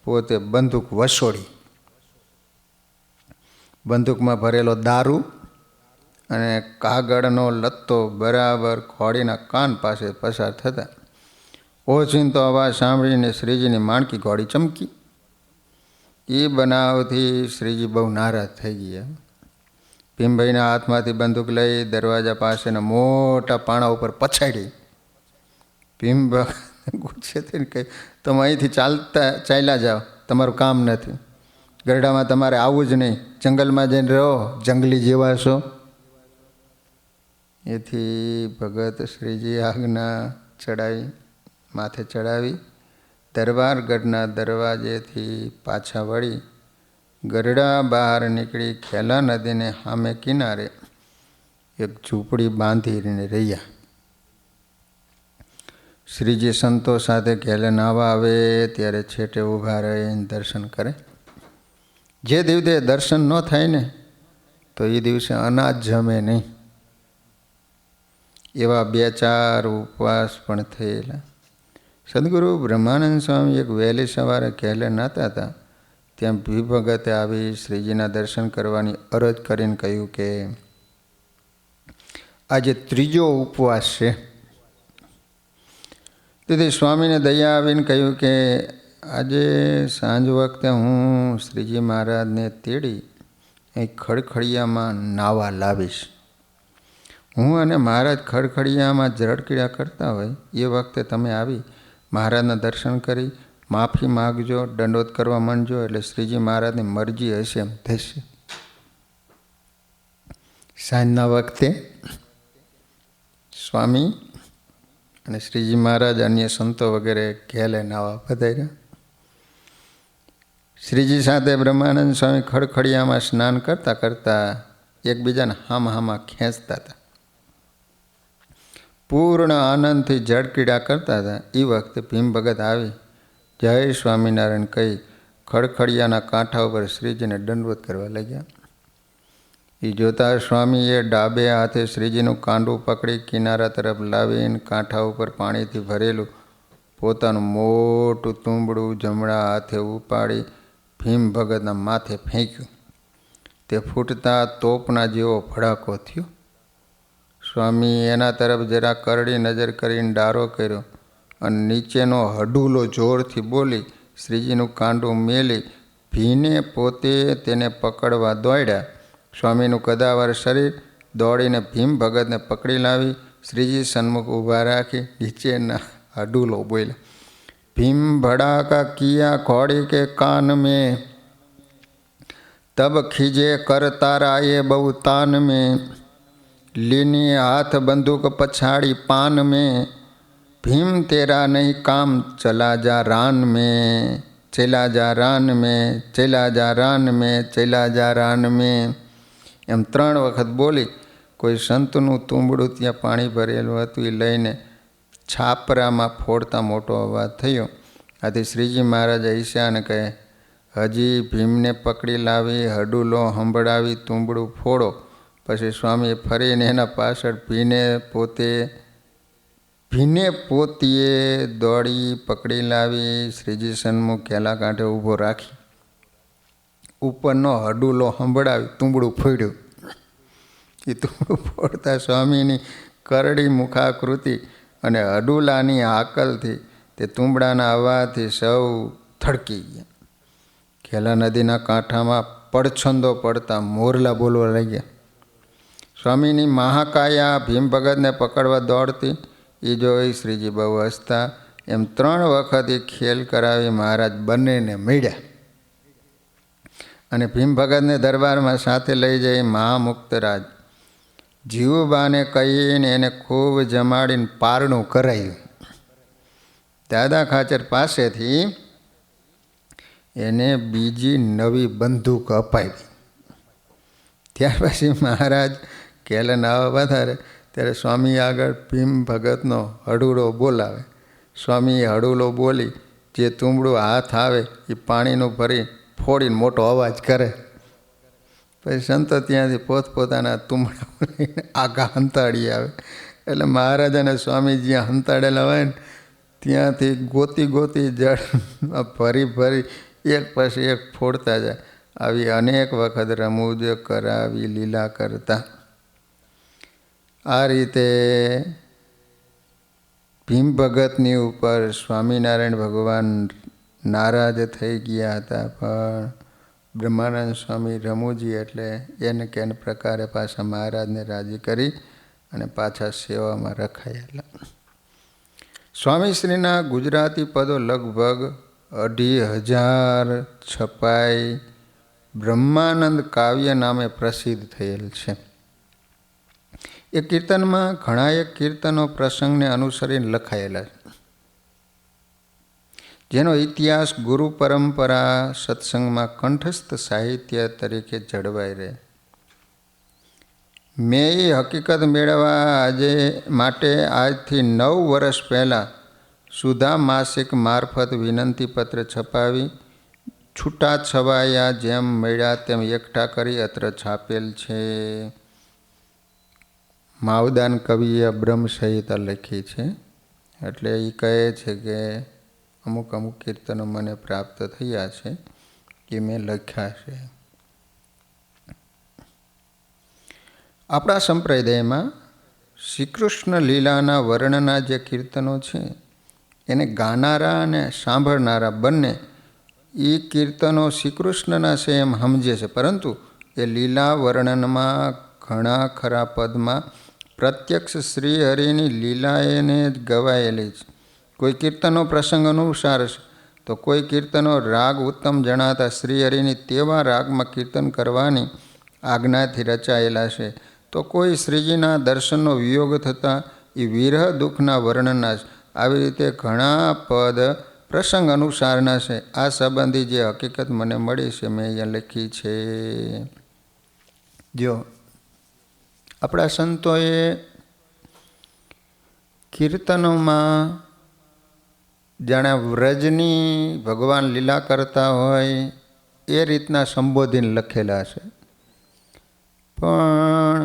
પોતે બંદૂક વસોડી, બંદૂકમાં ભરેલો દારૂ અને કાગળનો લત્તો બરાબર ઘોડીના કાન પાસે પસાર થતા ઓચિંતો અવાજ સાંભળીને શ્રીજીની માણકી ઘોડી ચમકી. એ બનાવથી શ્રીજી બહુ નારાજ થઈ ગયા. ભીમભાઈના હાથમાંથી બંદૂક લઈ દરવાજા પાસેના મોટા પાણા ઉપર પછાડી. ભીમભાઈ ગુસ્સે થઈને કહ્યું, તમે અહીંથી ચાલ્યા જાઓ, તમારું કામ નથી, ગરડામાં તમારે આવવું જ નહીં, જંગલમાં જઈને રહો, જંગલી જેવા છો. એથી ભગત શ્રીજી આજ્ઞા ચડાવી, માથે ચડાવી દરબારગઢના દરવાજેથી પાછા વળી ગરડા બહાર નીકળી ખેલા નદીને સામે કિનારે એક ઝૂંપડી બાંધીને રહ્યા. શ્રીજી સંતો સાથે ઘેલે નાવા આવે ત્યારે છેટે ઊભા રહીને દર્શન કરે. જે દિવસે દર્શન ન થાય ને તો એ દિવસે અનાજ જમે નહીં. એવા 2-4 ઉપવાસ પણ થયેલા. સદગુરુ બ્રહ્માનંદ સ્વામી એક વહેલી સવારે ઘેલે નાતા હતા. ત્યાં ભીભગતે આવી શ્રીજીના દર્શન કરવાની અરજ કરીને કહ્યું કે આજે 3જો ઉપવાસ છે. તેથી સ્વામીને દયા આવીને કહ્યું કે આજે સાંજ વખતે હું શ્રીજી મહારાજને તેડી અહીં ખડખડિયામાં નાવા લાવીશ. હું અને મહારાજ ખડખડિયામાં જરડકીડા કરતા હોય એ વખતે તમે આવી મહારાજના દર્શન કરી માફી માગજો, દંડોત કરવા માંડજો, એટલે શ્રીજી મહારાજની મરજી હશે એમ થશે. સાંજના વખતે સ્વામી અને શ્રીજી મહારાજ અન્ય સંતો વગેરે ઘેલે નાવા પધાર્યા. શ્રીજી સાથે બ્રહ્માનંદ સ્વામી ખડખડિયામાં સ્નાન કરતા કરતા એકબીજાને હામાં ખેંચતા હતા. પૂર્ણ આનંદથી જળકીડા કરતા હતા. એ વખતે ભીમ ભગત આવી જય સ્વામિનારાયણ કહી ખડખડિયાના કાંઠા ઉપર શ્રીજીને દંડવત કરવા લાગ્યા. એ જોતા સ્વામીએ ડાબે હાથે શ્રીજીનું કાંડું પકડી કિનારા તરફ લાવીને કાંઠા ઉપર પાણીથી ભરેલું પોતાનું મોટું તુંબડું જમણા હાથે ઉપાડી ભીમ ભગતના માથે ફેંક્યું. તે ફૂટતા તોપના જેવો ભડાકો થયો. સ્વામી એના તરફ જરા કરડી નજર કરીને ડારો કર્યો અને નીચેનો હડુલો જોરથી બોલી શ્રીજીનું કાંડું મેલી ભીને પોતે તેને પકડવા દોડ્યા. સ્વામીનું કદાવર શરીર દોડીને ભીમ ભગતને પકડી લાવી શ્રીજી સન્મુખ ઊભા રાખી નીચેના હડુલો બોલ્યા ભીમ ભડાકા કિયા ઘોડી કે કાન મેં તબ ખીજે કર તારા એ બહુ તાન મેં લીની હાથ બંદૂક પછાડી પાન મેં ભીમ તેરા નહીં કામ ચલા જા રાન મેં ચલા જા રાન મેં ચલા જા રાન મેં ચલા જા રાન મેં એમ 3 વખત બોલી કોઈ સંતનું તુંબડું ત્યાં પાણી ભરેલું હતું એ લઈને છાપરામાં ફોડતા મોટો અવાજ થયો. આથી શ્રીજી મહારાજ ઈશાને કહે હજી ભીમને પકડી લાવી હડુલો સંભળાવી તુંબડું ફોડો. પછી સ્વામીએ ફરીને એના પાછળ ભીને પોતીએ દોડી પકડી લાવી શ્રીજી સન્મુખ ખેલા કાંઠે ઊભો રાખી ઉપરનો હડુલો સંભળાવી તુંબડું ફોડ્યું. એ તુંબડું ફોડતા સ્વામીની કરડી મુખાકૃતિ અને હડુલાની હાકલથી તે તુંબડાના અવાજથી સૌ થડકી ગયા. ખેલા નદીના કાંઠામાં પડછંદો પડતા મોરલા બોલવા લાગ્યા. સ્વામીની મહાકાયા ભીમ ભગતને પકડવા દોડતી એ જોઈ શ્રીજી બહુ હસતા. એમ 3 વખત એ ખેલ કરાવી મહારાજ બંનેને મળ્યા અને ભીમ ભગતને દરબારમાં સાથે લઈ જઈ મહામુક્તરાજ જીવુબાને કહીને એને ખૂબ જમાડીને પારણું કરાયું. દાદા ખાચર પાસેથી એને બીજી નવી બંદૂક અપાવી. ત્યાર પછી મહારાજ કેલે નાવા વધારે ત્યારે સ્વામી આગળ ભીમ ભગતનો હડુલો બોલાવે. સ્વામી હડુલો બોલી જે તુંબડું હાથ આવે એ પાણીનું ભરી ફોડીને મોટો અવાજ કરે. પછી સંતો ત્યાંથી પોતપોતાના તુંબડા લઈને આગા હંતાડી આવે. એટલે મહારાજ અને સ્વામી જ્યાં હંતાડેલા હોય ને ત્યાંથી ગોતી જળ ભરી એક પછી એક ફોડતા જાય. આવી અનેક વખત રમૂજ કરાવી લીલા કરતા. આ રીતે ભીમ ભગતની ઉપર સ્વામિનારાયણ ભગવાન નારાજ થઈ ગયા હતા. પણ બ્રહ્માનંદ સ્વામી રમૂજી એટલે એને કેને પ્રકારે પાછા મહારાજને રાજી કરી અને પાછા સેવામાં રખાયેલા. સ્વામીશ્રીના ગુજરાતી પદો લગભગ 2500 છપાઈ બ્રહ્માનંદ કાવ્ય નામે પ્રસિદ્ધ થયેલ છે. એ કીર્તનમાં ઘણા એક કીર્તનો પ્રસંગને અનુસરીને લખાયેલા છે, જેનો ઇતિહાસ ગુરુ પરંપરા સત્સંગમાં કંઠસ્થ સાહિત્ય તરીકે જળવાઈ રહે. મેં એ હકીકત મેળવવા માટે આજથી 9 વર્ષ પહેલાં સુધા માસિક મારફત વિનંતીપત્ર છપાવી છૂટા છવાયા જેમ મળ્યા તેમ એકઠા કરી અત્ર છાપેલ છે. માવદાન કવિએ બ્રહ્મ સંહિતા લખી છે. એટલે એ કહે છે કે અમુક અમુક કીર્તનો મને પ્રાપ્ત થયા છે, એ મેં લખ્યા છે. આપણા સંપ્રદાયમાં શ્રીકૃષ્ણ લીલાના વર્ણના જે કીર્તનો છે એને ગાનારા અને સાંભળનારા બંને એ કીર્તનો શ્રીકૃષ્ણના છે એમ સમજે છે, પરંતુ એ લીલા વર્ણનમાં ઘણા ખરા પદમાં પ્રત્યક્ષ શ્રી હરિની લીલા એને જ ગવાયેલી છે. કોઈ કીર્તનો પ્રસંગ અનુસાર છે, તો કોઈ કીર્તનો રાગ ઉત્તમ જણાતા શ્રી હરિની તેવા રાગમાં કીર્તન કરવાની આજ્ઞાથી રચાયેલા છે, તો કોઈ શ્રીજીના દર્શનનો વિયોગ થતાં એ વિરહ દુઃખના વર્ણના છે. આવી રીતે ઘણા પદ પ્રસંગ અનુસારના છે. આ સંબંધી જે હકીકત મને મળી છે મેં અહીંયા લખી છે. જો આપણા સંતોએ કીર્તનોમાં જાણે વ્રજની ભગવાન લીલા કરતા હોય એ રીતના સંબોધીને લખેલા છે, પણ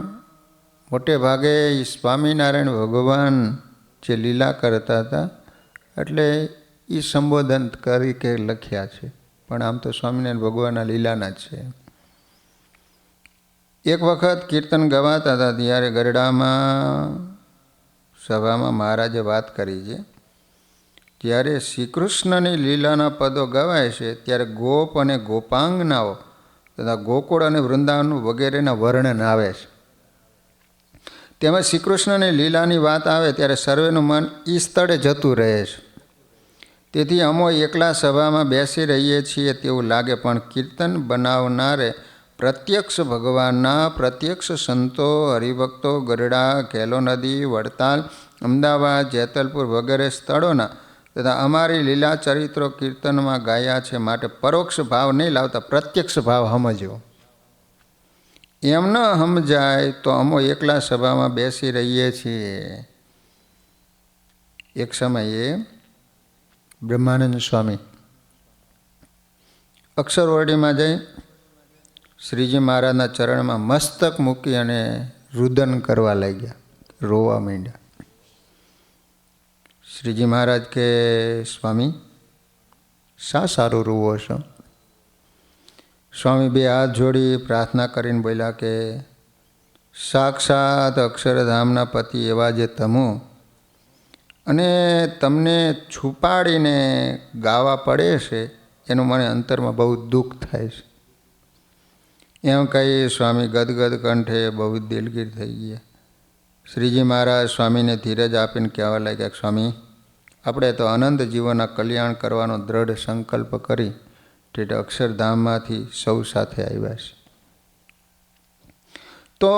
મોટે ભાગે સ્વામિનારાયણ ભગવાન જે લીલા કરતા હતા એટલે એ સંબોધન તરીકે લખ્યા છે, પણ આમ તો સ્વામિનારાયણ ભગવાનના લીલાના જ છે. એક વખત કીર્તન ગવાતા હતા ત્યારે ગરડામાં સભામાં મહારાજે વાત કરી છે, જ્યારે શ્રીકૃષ્ણની લીલાના પદો ગવાય છે ત્યારે ગોપ અને ગોપાંગનાઓ તથા ગોકુળ અને વૃંદાવન વગેરેના વર્ણન આવે છે. તેમાં શ્રીકૃષ્ણની લીલાની વાત આવે ત્યારે સર્વેનું મન એ સ્થળે જતું રહે છે. તેથી અમો એકલા સભામાં બેસી રહીએ છીએ તેવું લાગે, પણ કીર્તન બનાવનારે પ્રત્યક્ષ ભગવાનના પ્રત્યક્ષ સંતો હરિભક્તો ગરડા, કેલો નદી, વડતાલ, અમદાવાદ, જેતલપુર વગેરે સ્થળોના તથા અમારી લીલા ચરિત્રો કીર્તનમાં ગાયા છે. માટે પરોક્ષ ભાવ નહીં લાવતા પ્રત્યક્ષ ભાવ સમજવો. એમ ન સમજાય તો અમો એકલા સભામાં બેસી રહીએ છીએ. એક સમયે બ્રહ્માનંદ સ્વામી અક્ષરવર્ડીમાં જઈ શ્રીજી મહારાજના ચરણમાં મસ્તક મૂકી અને રુદન કરવા લાગ્યા, રોવા માંડ્યા. શ્રીજી મહારાજ કે સ્વામી શા સારું રૂવો છો? સ્વામી બે હાથ જોડી પ્રાર્થના કરીને બોલ્યા કે સાક્ષાત અક્ષરધામના પતિ એવા જે તમો અને તમને છુપાડીને ગાવા પડે છે એનું મને અંતરમાં બહુ દુઃખ થાય છે. એમ કહી સ્વામી ગદગદ કંઠે બહુ દિલગીર થઈ ગયા. શ્રીજી મહારાજ સ્વામીને ધીરજ આપીને કહેવા લાગ્યા, સ્વામી આપણે તો અનંત જીવોના કલ્યાણ કરવાનો દ્રઢ સંકલ્પ કરી તે અક્ષરધામમાંથી સૌ સાથે આવ્યા છે. તો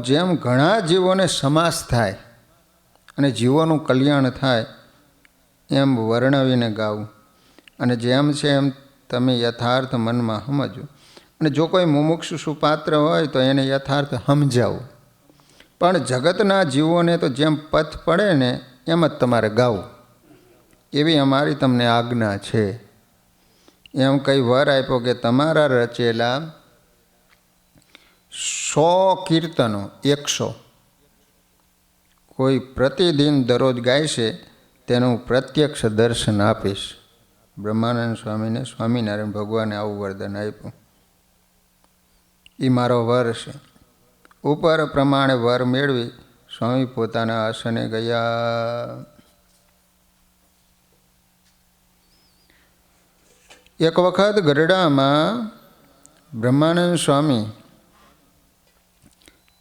જેમ ઘણા જીવોને સમાસ થાય અને જીવોનું કલ્યાણ થાય એમ વર્ણવીને ગાવું, અને જેમ છે એમ તમે યથાર્થ મનમાં સમજો, અને જો કોઈ મુમુક્ષુ સુપાત્ર હોય તો એને યથાર્થ સમજાવું. પણ જગતના જીવોને તો જેમ પથ પડે ને એમ જ તમારે ગાવું, એવી અમારી તમને આજ્ઞા છે. એમ કંઈ વર આપ્યો કે તમારા રચેલા 100 કીર્તનો 100 કોઈ પ્રતિદિન દરરોજ ગાય છે તેનું પ્રત્યક્ષ દર્શન આપીશ. બ્રહ્માનંદ સ્વામીને સ્વામિનારાયણ ભગવાને આવું વરદાન આપ્યું. એ મારો વર છે. ઉપર પ્રમાણે વર મેળવી સ્વામી પોતાના આસને ગયા. એક વખત ગરડામાં બ્રહ્માનંદ સ્વામી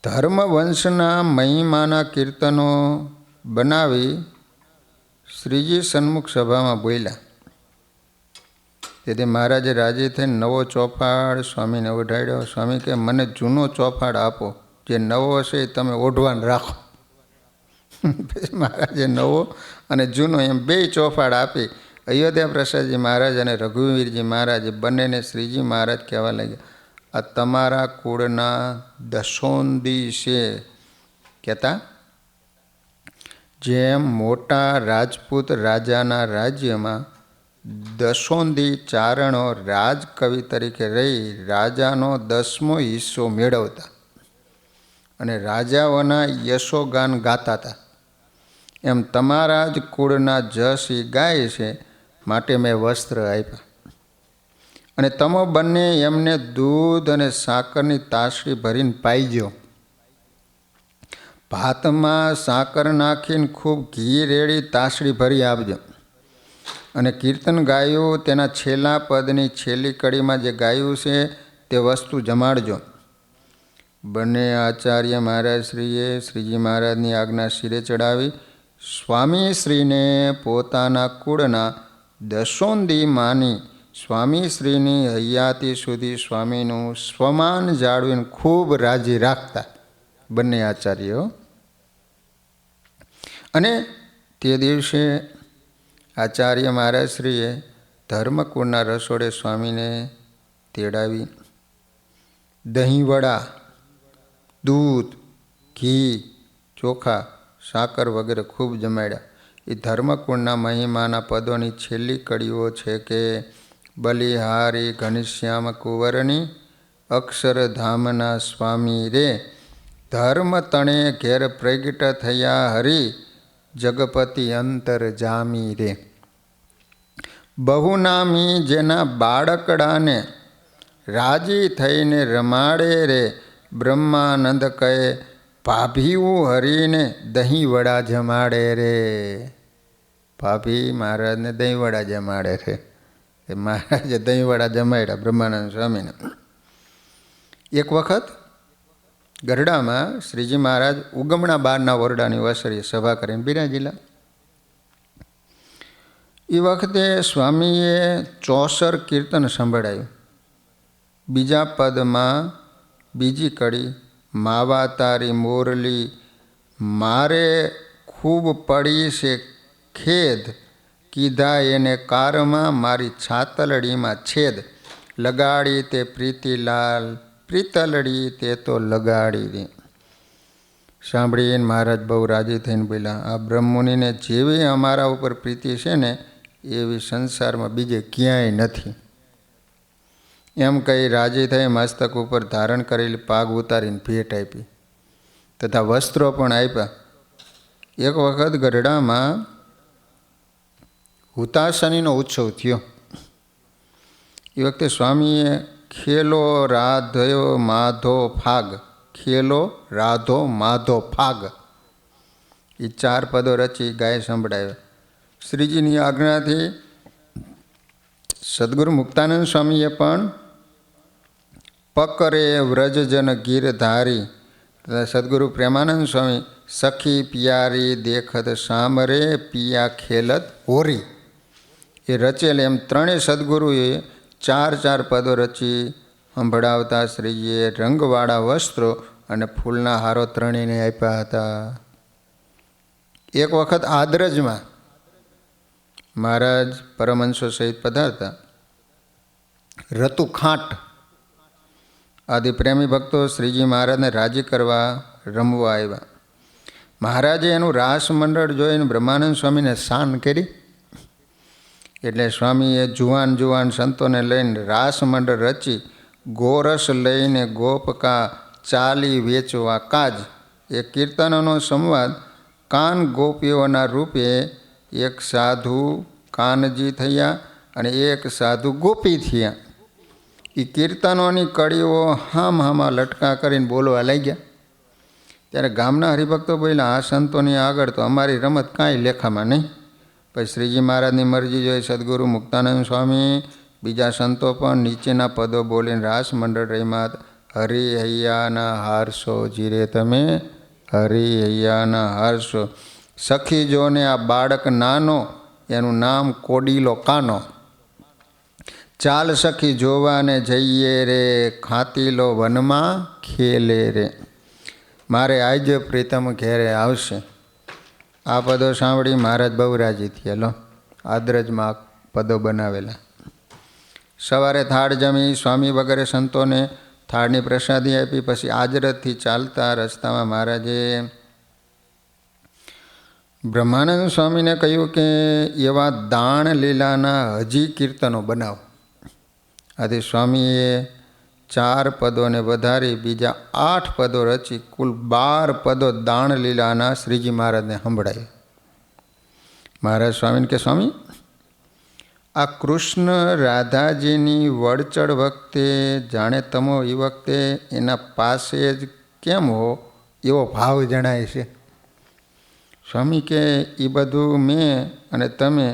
ધર્મવંશના મહિમાના કીર્તનો બનાવી શ્રીજી સન્મુખ સભામાં બોલ્યા. તેથી મહારાજે રાજી થઈને નવો ચોપાડ સ્વામીને ઓઢાડ્યો. સ્વામી કે મને જૂનો ચોપાડ આપો. જે નવો છે એ તમે ઓઢવાન રાખો. પછી મહારાજે નવો અને જૂનો એમ બે ચોફાડ આપી. અયોધ્યા પ્રસાદજી મહારાજ અને રઘુવીરજી મહારાજ બંનેને શ્રીજી મહારાજ કહેવા લાગ્યા, આ તમારા કુળના દશોંદી છે. કહેતા જેમ મોટા રાજપૂત રાજાના રાજ્યમાં દશોંદી ચારણો રાજકવિ તરીકે રહી રાજાનો 10મો હિસ્સો મેળવતા અને રાજાઓના યશોગાન ગાતા હતા, એમ તમારા જ કુળના જશ એ ગાય છે, માટે મેં વસ્ત્ર આપ્યા. અને તમે બંને એમને દૂધ અને સાકરની તાસડી ભરીને પાઈજો. ભાતમાં સાકર નાખીને ખૂબ ઘી રેડી તાસડી ભરી આપજો. અને કીર્તન ગાયું તેના છેલ્લા પદની છેલ્લી કડીમાં જે ગાયું છે તે વસ્તુ જમાડજો. બંને આચાર્ય મહારાજશ્રીએ શ્રીજી મહારાજની આજ્ઞા શિરે ચડાવી સ્વામીશ્રીને પોતાના કુળના દશોંદી માની સ્વામીશ્રીની હૈયાતી સુધી સ્વામીનું સ્વમાન જાળવીને ખૂબ રાજી રાખતા બંને આચાર્યો. અને તે દિવસે આચાર્ય મહારાજશ્રીએ ધર્મકુળના રસોડે સ્વામીને તેડાવી દહીંવડા, દૂધ, ઘી, ચોખા, સાકર વગેરે ખૂબ જમાડ્યા. એ ધર્મકુળના મહિમાના પદોની છેલ્લી કડીઓ છે કે બલિહારી ઘનશ્યામ કુંવરની અક્ષરધામના સ્વામી રે ધર્મ તણે ઘેર પ્રગટ થયા હરી જગપતિ અંતર જામી રે. બહુનામી જેના બાળકડાને રાજી થઈને રમાડે રે બ્રહ્માનંદ કહે ભાભીવું હરીને દહીં વડા જમાડે રે. ભાભી મહારાજને દહીં વડા જમાડે છે. એ મહારાજે દહીં વડા જમાડ્યા બ્રહ્માનંદ સ્વામીને. એક વખત ગઢડામાં શ્રીજી મહારાજ ઉગમણા બારના ઓરડાની વસરીએ સભા કરીને બિરાજેલા. એ વખતે સ્વામીએ 64 કીર્તન સંભળાયું. બીજા પદમાં બીજી કડી માવા તારી મોરલી મારે ખૂબ પડી છે ખેદ કીધા એને કારમાં મારી છાતલડીમાં છેદ લગાડી તે પ્રીતિલાલ પ્રીતલડી તે તો લગાડી દે. સાંભળીને મહારાજ બહુ રાજી થઈને બોલ્યા, આ બ્રહ્મુનિને જેવી અમારા ઉપર પ્રીતિ છે ને એવી સંસારમાં બીજે ક્યાંય નથી. એમ કહી રાજી થઈ મસ્તક ઉપર ધારણ કરેલી પાગ ઉતારીને ભેટ આપી તથા વસ્ત્રો પણ આપ્યા. એક વખત ગઢડામાં હુતાશનીનો ઉત્સવ થયો. એ વખતે સ્વામીએ ખેલો રાધયો માધો ફાગ ખેલો રાધો માધો ફાગ એ 4 પદો રચી ગાય સંભળાવ્યા. શ્રીજીની આજ્ઞાથી સદગુરુ મુક્તાનંદ સ્વામીએ પણ પકરે વ્રજજન ગીરધારી તથા સદગુરુ પ્રેમાનંદ સ્વામી સખી પિયારી દેખત સામરે પિયા ખેલત હોરી એ રચેલ. એમ ત્રણેય સદગુરુએ 4 પદો રચી સંભળાવતા શ્રીજીએ રંગવાળા વસ્ત્રો અને ફૂલના હારો ત્રણેયને આપ્યા હતા. એક વખત આદરજમાં મહારાજ પરમહંસો સહિત પધારતા. રતુ ખાંટ આદિ પ્રેમી ભક્તો શ્રીજી મહારાજને રાજી કરવા રમવા આવ્યા. મહારાજે એનું રાસ મંડળ જોઈને બ્રહ્માનંદ સ્વામીને શાન કરી. એટલે સ્વામીએ જુવાન સંતોને લઈને રાસ મંડળ રચી ગોરસ લઈને ગોપકા ચાલી વેચવા કાજ એ કીર્તનોનો સંવાદ કાન ગોપીઓના રૂપે એક સાધુ કાનજી થયા અને એક સાધુ ગોપી થયા. એ કીર્તનોની કડીઓ હામાં લટકા કરીને બોલવા લાગ્યા. ત્યારે ગામના હરિભક્તો બોલ્યા, આ સંતોની આગળ તો અમારી રમત કાંઈ લેખામાં નહીં. પછી શ્રીજી મહારાજની મરજી જોઈ સદગુરુ મુક્તાનંદ સ્વામી બીજા સંતો પણ નીચેના પદો બોલીને રાસ મંડળ રહીમાં હરિ હૈયાના હારશો જીરે તમે હરિ હૈયાના હારશો. સખી જોને આ બાળક નાનો એનું નામ કોડીલો કાનો. ચાલ સખી જોવાને જઈએ રે ખાતીલો વનમાં ખેલે રે. મારે આજ પ્રીતમ ઘેરે આવશે. આ પદો સાંભળી મહારાજ બહુ રાજી થયેલો. આદરજમાં પદો બનાવેલા. સવારે થાળ જમી સ્વામી વગેરે સંતોને થાળની પ્રસાદી આપી. પછી આજરતથી ચાલતા રસ્તામાં મહારાજે બ્રહ્માનંદ સ્વામીને કહ્યું કે એવા દાણ લીલાના હજી કીર્તનો બનાવો. આથી સ્વામીએ 4 પદોને વધારી બીજા 8 પદો રચી કુલ 12 પદો દાણ લીલાના શ્રીજી મહારાજને સંભળાય. મહારાજ સ્વામીને કે સ્વામી, આ કૃષ્ણ રાધાજીની વડચડ વખતે જાણે તમો એ વખતે એના પાસે જ કેમ હો એવો ભાવ જણાય છે. સ્વામી કે એ બધું મેં અને તમે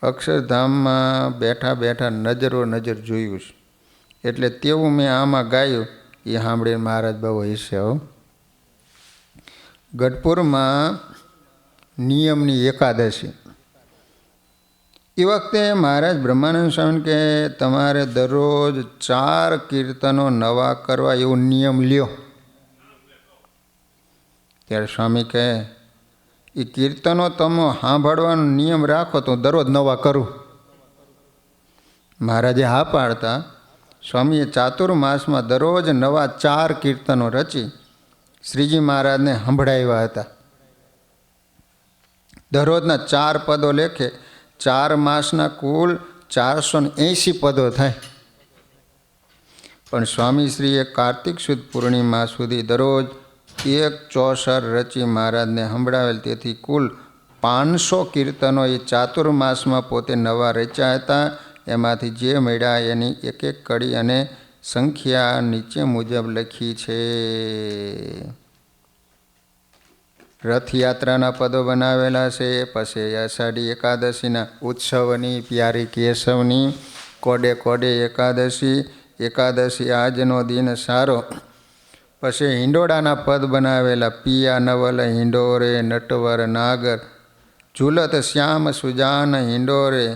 અક્ષરધામમાં બેઠા બેઠા નજરો નજર જોયું છે, એટલે તેવું મેં આમાં ગાયું. એ સાંભળીને મહારાજ બહુ હશે હો. ગઢપુરમાં નિયમની એકાદશી એ વખતે મહારાજ બ્રહ્માનંદ સ્વામી કે તમારે દરરોજ 4 કીર્તનો નવા કરવા એવો નિયમ લ્યો. ત્યારે સ્વામી કહે એ કીર્તનો તમે સાંભળવાનો નિયમ રાખો તો દરરોજ નવા કરું. મહારાજે હા પાડતા સ્વામીએ ચાતુર્માસમાં દરરોજ નવા 4 કીર્તનો રચી શ્રીજી મહારાજને સંભળાવ્યા હતા. દરરોજના 4 પદો લેખે 4 માસના કુલ 480 પદો થાય. પણ સ્વામીશ્રીએ કાર્તિક સુદ પૂર્ણિમા સુધી દરરોજ 1 ચોસર રચી મહારાજને સંભળાવેલ. તેથી કુલ 500 કીર્તનો એ ચાતુર્માસમાં પોતે નવા રચ્યા હતા. એમાંથી જે મળ્યા એની એક એક કડી અને સંખ્યા નીચે મુજબ લખી છે. રથયાત્રાના પદો બનાવેલા છે. પછી અષાઢી એકાદશીના ઉત્સવની, પ્યારી કેશવની, કોડે કોડે એકાદશી, એકાદશી આજનો દિન સારો. પછી હિંડોળાના પદ બનાવેલા. પિયા નવલ હિંડોરે નટવર નાગર, ઝૂલત શ્યામ સુજાન હિંડોરે.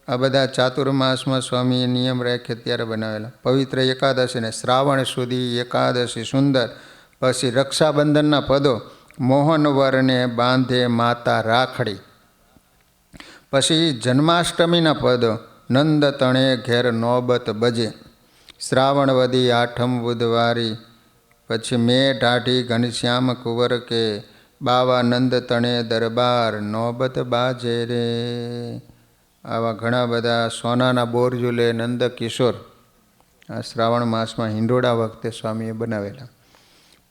આ બધા ચાતુર્માસમાં સ્વામીએ નિયમ રાખે ત્યારે બનાવેલા. પવિત્ર એકાદશીને શ્રાવણ સુધી એકાદશી સુંદર. પછી રક્ષાબંધનના પદો. મોહનવરને બાંધે માતા રાખડી. પછી જન્માષ્ટમીના પદો. નંદ તણે ઘેર નોબત બજે. શ્રાવણવદી આઠમ બુધવારી. પછી મેં ઢાઢી ઘનશ્યામ કુંવર કે, બાવા નંદ તણે દરબાર નોબત બાજે રે. આવા ઘણા બધા સોનાના બોરજુલે નંદ કિશોર આ શ્રાવણ માસમાં હિંડોળા વખતે સ્વામીએ બનાવેલા.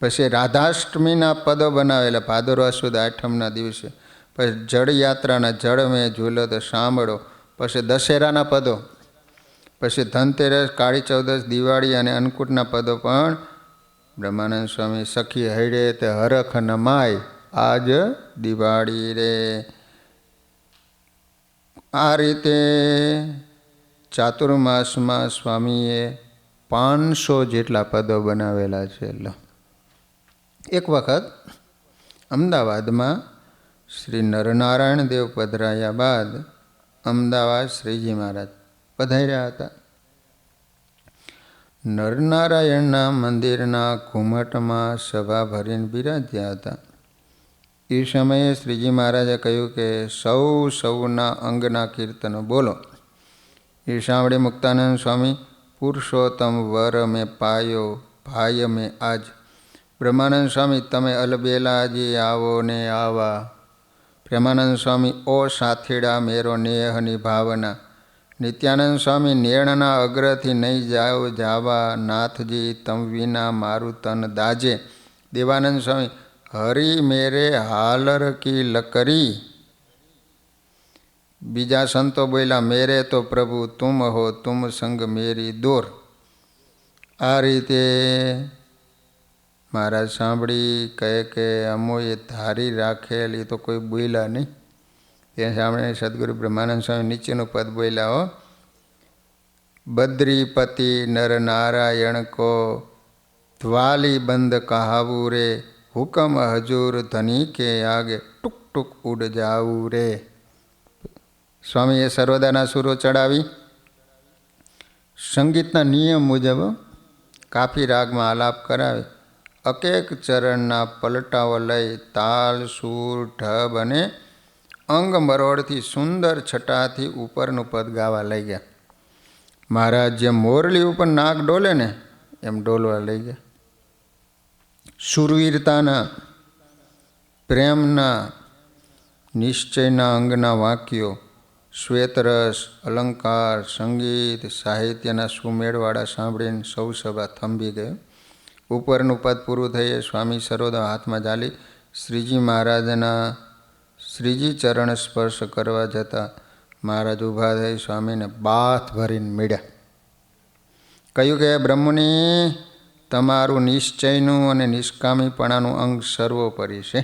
પછી રાધાષ્ટમીના પદો બનાવેલા ભાદરવા સુદ આઠમના દિવસે. પછી જળયાત્રાના જળ મેં ઝૂલત સાંભળો. પછી દશેરાના પદો. પછી ધનતેરસ, કાળી ચૌદશ, દિવાળી અને અન્નકૂટના પદો પણ બ્રહ્માનંદ સ્વામી સખી હૈડે તે હરખ નમાય આજ દિવાળી રે. આ રીતે ચાતુર્માસમાં સ્વામીએ 500 જેટલા પદો બનાવેલા છે. એક વખત અમદાવાદમાં શ્રી નરનારાયણ દેવ પધરાયા બાદ અમદાવાદ શ્રીજી મહારાજ પધાર્યા હતા. નરનારાયણના મંદિરના ઘુમટમાં સભા ભરીને બિરાજ્યા હતા. એ સમયે શ્રીજી મહારાજે કહ્યું કે સૌના અંગના કીર્તનો બોલો. એ સાંભળી મુક્તાનંદ સ્વામી પુરુષોત્તમ વર મેં પાયો ભાય મેં આજ. બ્રહ્માનંદ સ્વામી તમે અલબેલાજી આવો ને આવા. પ્રેમાનંદ સ્વામી ઓ સાથીડા મેરો નેહની ભાવના. નિત્યાનંદ સ્વામી નેણના અગ્રથી નહીં જાઓ જાવા. નાથજી તમ વિના મારું તન દાજે. દેવાનંદ સ્વામી હરી મેરે હાલર કી લકરી. બીજા સંતો બોલ્યા મેરે તો પ્રભુ તુમ હો તુમ સંગ મેરી દોર. આ રીતે મહારાજ સાંભળી કહે કે અમોએ ધારી રાખેલ એ તો કોઈ બોલ્યા નહીં. તે સાંભળીને સદગુરુ બ્રહ્માનંદ સ્વામી નીચેનું પદ બોલ્યા હો. બદ્રીપતિ નર નારાયણ કો ધ્વાલી બંધ કહાવું રે. હુકમ હજૂર ધની કે આગે ટુક ટુક ઉડ જાવું રે. સ્વામીએ સર્વદાના સુરો ચડાવી સંગીતના નિયમ મુજબ કાફી રાગમાં આલાપ કરાવે. અકેક ચરણના પલટાઓ લઈ તાલ, સૂર, ઢબ અને અંગ મરોડથી સુંદર છટાથી ઉપરનું પદ ગાવા લઈ ગયા. મહારાજ જેમ મોરલી ઉપર નાક ડોલે ને એમ ડોલવા લઈ ગયા. શૂરવીરતાના, પ્રેમના, નિશ્ચયના અંગના વાક્યો, શ્વેતરસ, અલંકાર, સંગીત, સાહિત્યના સુમેળવાળા સાંભળીને સૌ સભા થંભી ગયો. ઉપરનું પદ પૂરું થઈએ સ્વામી સરોદા હાથમાં ઝાલી શ્રીજી મહારાજના શ્રીજી ચરણ સ્પર્શ કરવા જતાં મહારાજ ઊભા થઈ સ્વામીને બાથ ભરીને મળ્યા. કહ્યું કે બ્રહ્મની તમારું નિશ્ચયનું અને નિષ્કામીપણાનું અંગ સર્વોપરી છે.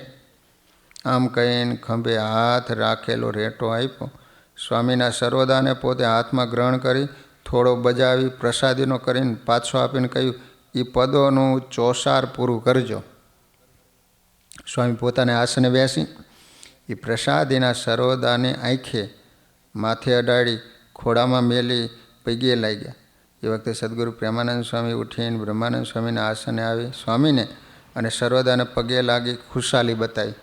આમ કહીને ખંભે હાથ રાખેલો રેટો આપ્યો. સ્વામીના સર્વદાને પોતે હાથમાં ગ્રહણ કરી થોડો બજાવી પ્રસાદીનો કરીને પાછો આપીને કહ્યું, એ પદોનું ચોસાર પૂરું કરજો. સ્વામી પોતાને આસને બેસી એ પ્રસાદીના સર્વદાને આંખે માથે અડાડી ખોડામાં મેલી પગે લાગ્યા. એ વખતે સદગુરુ પ્રેમાનંદ સ્વામી ઉઠીને બ્રહ્માનંદ સ્વામીના આસને આવી સ્વામીને અને સર્વદાને પગે લાગી ખુશાલી બતાવી.